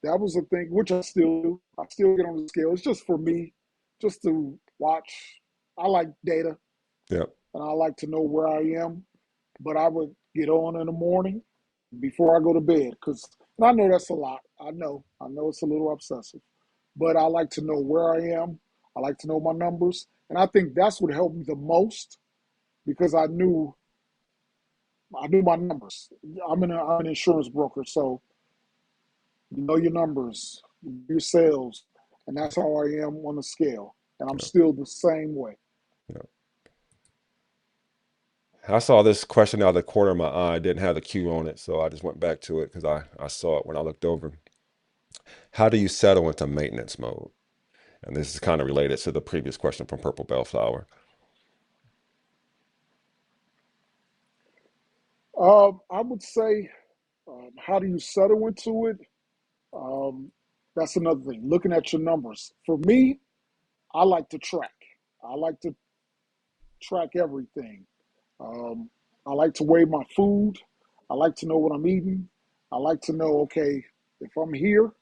That was the thing, which I still do. I still get on the scale. It's just for me, just to watch. I like data yeah, and I like to know where I am. But I would get on in the morning before I go to bed because I know that's a lot. I know it's a little obsessive, but I like to know where I am. I like to know my numbers. And I think that's what helped me the most because I knew my numbers. I'm an insurance broker, so you know your numbers, your sales, and that's how I am on the scale. And I'm yeah, still the same way. yeah. I saw this question out of the corner of my eye. I didn't have the Q on it, so I just went back to it because I saw it when I looked over. How do you settle into maintenance mode? And this is kind of related to the previous question from Purple Bellflower. I would say, how do you settle into it? Um, that's another thing. Looking at your numbers. For me, I like to track. I like to track everything. Um, I like to weigh my food. I like to know what I'm eating. I like to know, okay, if I'm here,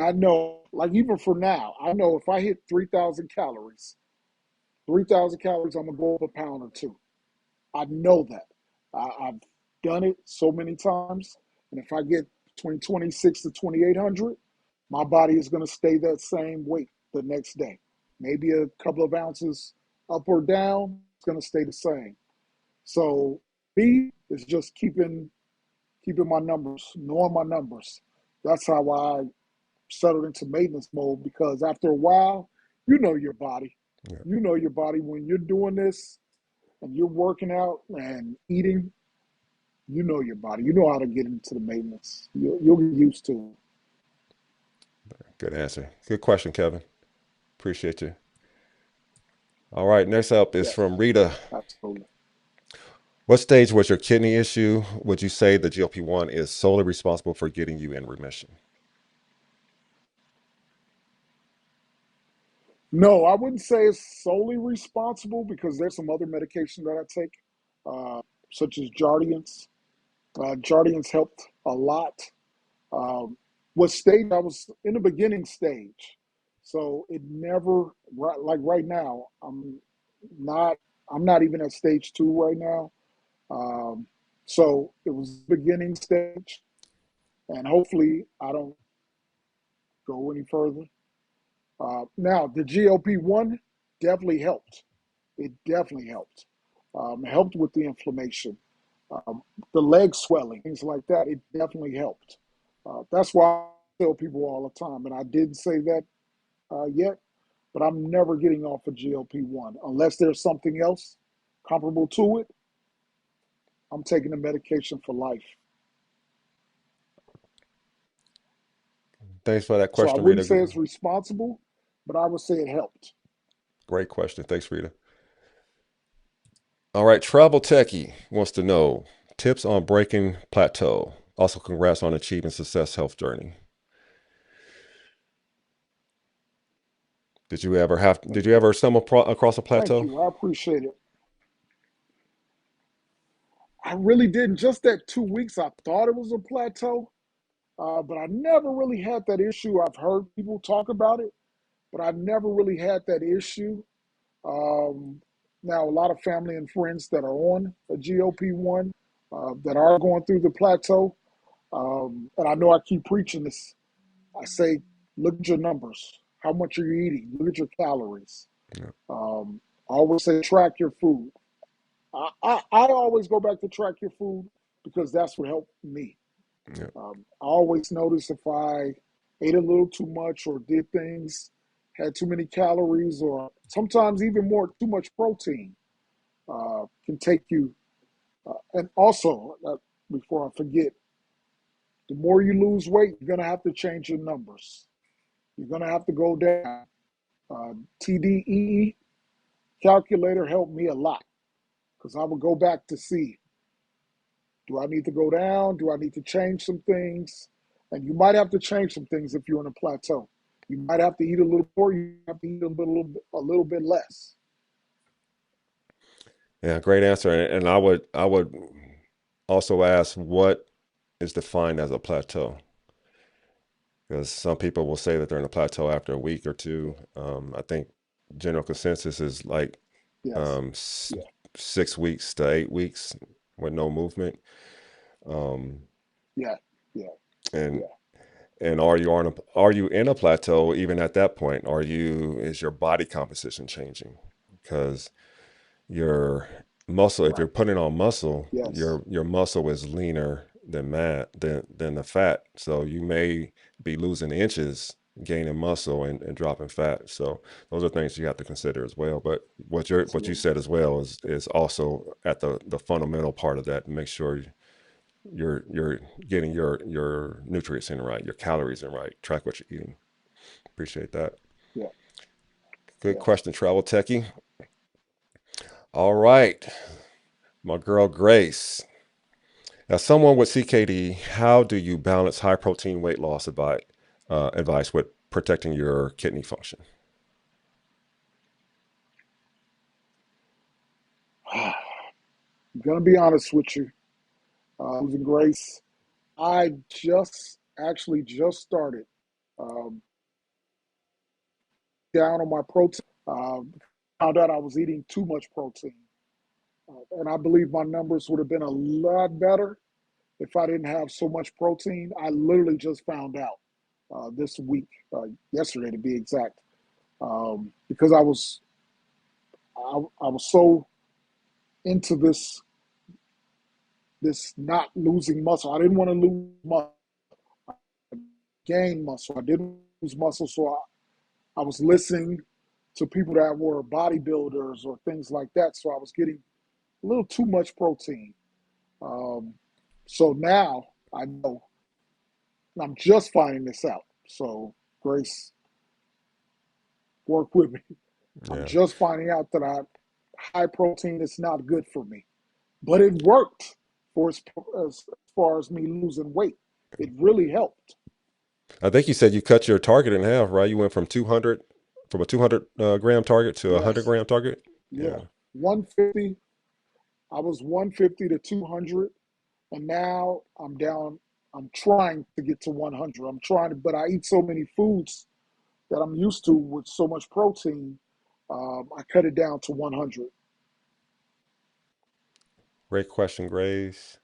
I know, like even for now, I know if I hit 3,000 calories, I'm gonna go up a pound or two. I know that. I've done it so many times, and if I get between 26 to 2,800, my body is gonna stay that same weight the next day. Maybe a couple of ounces up or down, it's gonna stay the same. So me is just keeping my numbers, knowing my numbers. That's how I settled into maintenance mode because after a while, you know your body. Yeah. You know your body when you're doing this and you're working out and eating. You know your body. You know how to get into the maintenance. You'll get used to it. Good answer. Good question, Kevin. Appreciate you. All right, next up is from Yes, Rita. absolutely. What stage was your kidney issue? Would you say the GLP-1 is solely responsible for getting you in remission? No, I wouldn't say it's solely responsible because there's some other medication that I take, such as Jardiance. Jardiance helped a lot. Um, what stage I was in the beginning stage, so it never like right now. Not. I'm not even at stage 2 right now. Um, so it was beginning stage, and hopefully I don't go any further. Now the GLP-1 definitely helped. It definitely helped. It helped with the inflammation, um, the leg swelling, things like that. It definitely helped. That's why I tell people all the time, and I didn't say that yet, but I'm never getting off of GLP-1 unless there's something else comparable to it. I'm taking the medication for life. Thanks for that So I question, wouldn't Rita. say it's responsible, but I would say it helped. Great question. Thanks, Rita. All right, Travel Techie wants to know tips on breaking plateau. Also, congrats on achieving success health journey. Did you ever stumble across a Thank plateau? you. I appreciate it. I really didn't. Just that 2 weeks, I thought it was a plateau, but I never really had that issue. I've heard people talk about it, but I never really had that issue. Um, Now, a lot of family and friends that are on a GOP-1 that are going through the plateau, and I know I keep preaching this. I say, look at your numbers. How much are you eating? Look at your calories. Yeah, I always say, track your food. I always go back to track your food because that's what helped me. yeah, I always notice if I ate a little too much or did things, had too many calories, or sometimes even more, too much protein can take you. And also, before I forget, the more you lose weight, you're going to have to change your numbers. You're going to have to go down. TDEE calculator helped me a lot because I would go back to see, do I need to go down? Do I need to change some things? And you might have to change some things if you're on a plateau. You might have to eat a little more. You have to eat a little bit less. yeah. Great answer. And I would also ask what is defined as a plateau, because some people will say that they're in a plateau after a week or two. I think general consensus is like Yes. um, Yeah. 6 weeks to 8 weeks with no movement. Um, Yeah. Yeah. and Yeah. and are you in a plateau even at that point? Is your body composition changing? Because your muscle, if you're Right. putting on muscle, Yes. your muscle is leaner than the fat. So you may be losing inches, gaining muscle and dropping fat. So those are things you have to consider as well. But what you Absolutely. said as well is also at the fundamental part of that. Make sure you're getting your nutrients in right, your calories in right. Track what you're eating. Appreciate that. Yeah. Good Yes. question, Travel Techie. All right, my girl Grace. As someone with CKD, how do you balance high protein weight loss advice with protecting your kidney function? I'm gonna be honest with you, losing grace. I just started um, down on my protein. Found out I was eating too much protein, and I believe my numbers would have been a lot better if I didn't have so much protein. I literally just found out this week, yesterday to be exact, because I was so into this not losing muscle. I didn't want to lose muscle, gain muscle. I didn't lose muscle, so I was listening to people that were bodybuilders or things like that. So I was getting a little too much protein. Um, so now I know, and I'm just finding this out. So Grace, work with me. I'm Yeah. just finding out that high protein is not good for me, but it worked for as far as me losing weight. It really helped. I think you said you cut your target in half, right? You went from 200, from a 200 gram target to a 100 Yes, gram target. yeah, Yeah. 150. I was 150 to 200, and now I'm down. I'm trying to get to 100. I'm trying to, but I eat so many foods that I'm used to with so much protein. I cut it down to 100. Great question, Grace.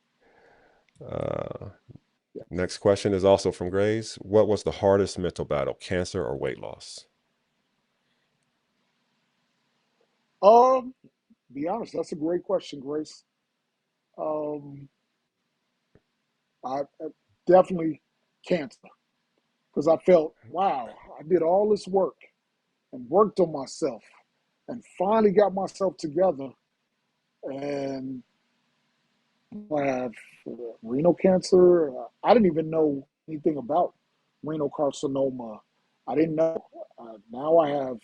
Uh, Next question is also from Grace. What was the hardest mental battle, cancer or weight loss? Um, be honest, that's a great question, Grace. Um, I definitely cancer because I felt, wow, I did all this work and worked on myself and finally got myself together. And I have renal cancer. I didn't even know anything about renal carcinoma. I didn't know. Now I have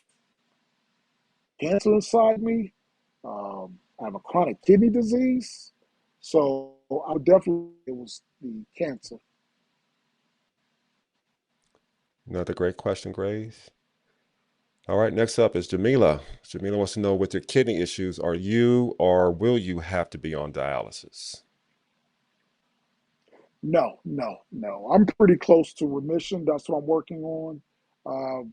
cancer inside me. I have a chronic kidney disease. So I would definitely, it was the cancer. Another great question, Grace. All right, next up is Jamila. Jamila wants to know, with your kidney issues, are you or will you have to be on dialysis? No, no, no. I'm pretty close to remission. That's what I'm working on. Um,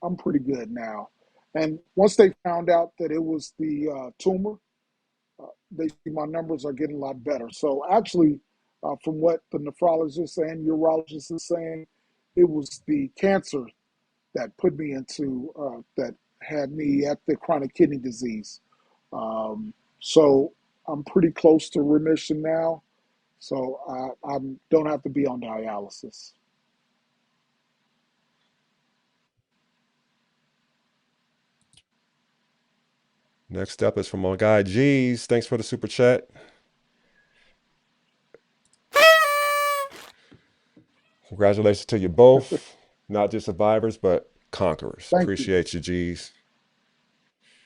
I'm pretty good now. And once they found out that it was the tumor, they see my numbers are getting a lot better. So actually, from what the nephrologist and urologist is saying, it was the cancer that put me into that had me at the chronic kidney disease. So I'm pretty close to remission now. So I don't have to be on dialysis. Next up is from my guy G's. Thanks for the super chat. Congratulations to you both. Not just survivors, but conquerors. Thank you. Appreciate you, G's.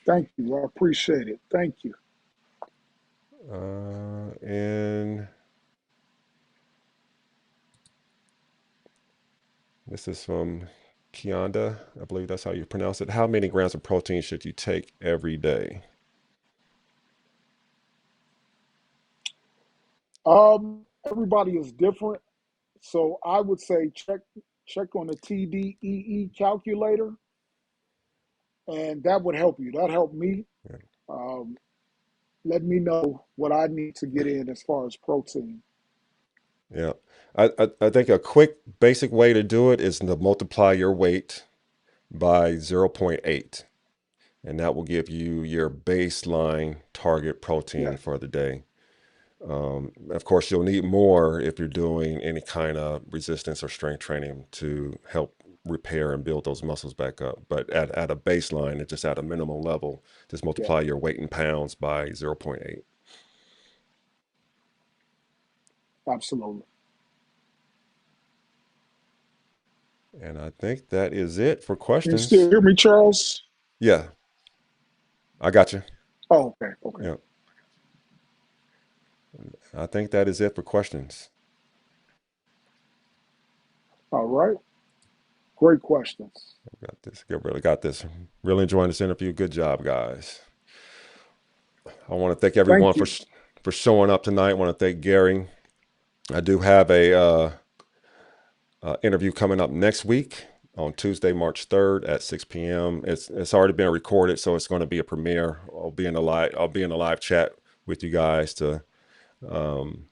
Thank you. I appreciate it. Thank you. And this is from Kianda. I believe that's how you pronounce it. How many grams of protein should you take every day? Everybody is different. So I would say check on the TDEE calculator, and that would help you. That helped me. Yeah. Um, Let me know what I need to get in as far as protein. Yeah. I think a quick basic way to do it is to multiply your weight by zero point 0.8, and that will give you your baseline target protein Yeah, for the day. Of course, you'll need more if you're doing any kind of resistance or strength training to help repair and build those muscles back up. But at a baseline, it's just at a minimum level, just yeah, multiply your weight in pounds by zero point 0.8. absolutely. And I think that is it for Can you still questions. hear me, Charles? Yeah, I got you. Oh, okay, okay. Yeah, I think that is it for questions. All right. Great questions. Got this. Really got this. Really enjoying this interview. Good job, guys. I want to thank everyone Thank you. for showing up tonight. I want to thank Gary. I do have a interview coming up next week on Tuesday, March 3rd at 6 p.m. It's already been recorded, so it's going to be a premiere. I'll be in a live chat with you guys um,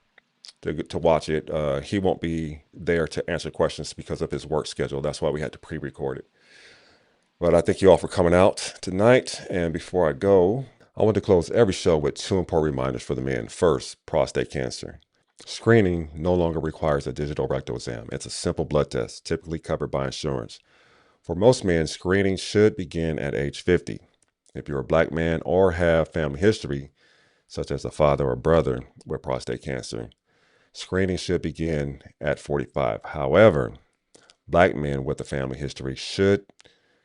to watch it. He won't be there to answer questions because of his work schedule. That's why we had to pre-record it. But I thank you all for coming out tonight. And before I go, I want to close every show with two important reminders for the men. First, prostate cancer. Screening no longer requires a digital rectal exam. It's a simple blood test, typically covered by insurance. For most men, screening should begin at age 50. If you're a black man or have family history, such as a father or brother with prostate cancer, screening should begin at 45. However, black men with a family history should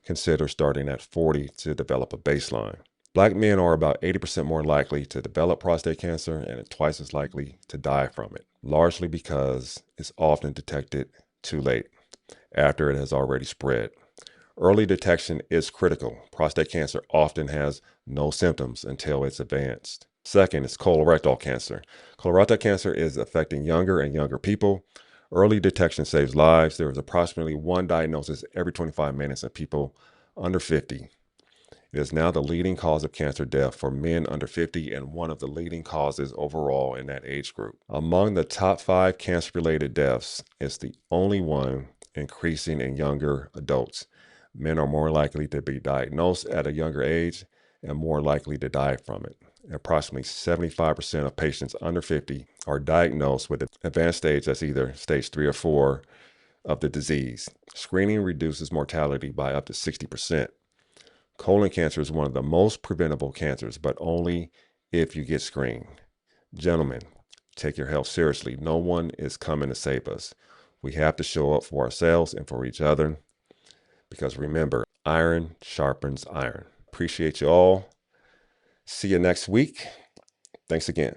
consider starting at 40 to develop a baseline. Black men are about 80% more likely to develop prostate cancer and twice as likely to die from it, largely because it's often detected too late, after it has already spread. Early detection is critical. Prostate cancer often has no symptoms until it's advanced. Second is colorectal cancer. Colorectal cancer is affecting younger and younger people. Early detection saves lives. There is approximately one diagnosis every 25 minutes in people under 50. It is now the leading cause of cancer death for men under 50 and one of the leading causes overall in that age group. Among the top 5 cancer-related deaths, it's the only one increasing in younger adults. Men are more likely to be diagnosed at a younger age and more likely to die from it. Approximately 75% of patients under 50 are diagnosed with an advanced stage that's either stage 3 or 4 of the disease. Screening reduces mortality by up to 60%. Colon cancer is one of the most preventable cancers, but only if you get screened. Gentlemen, take your health seriously. No one is coming to save us. We have to show up for ourselves and for each other, because remember, iron sharpens iron. Appreciate you all. See you next week. Thanks again.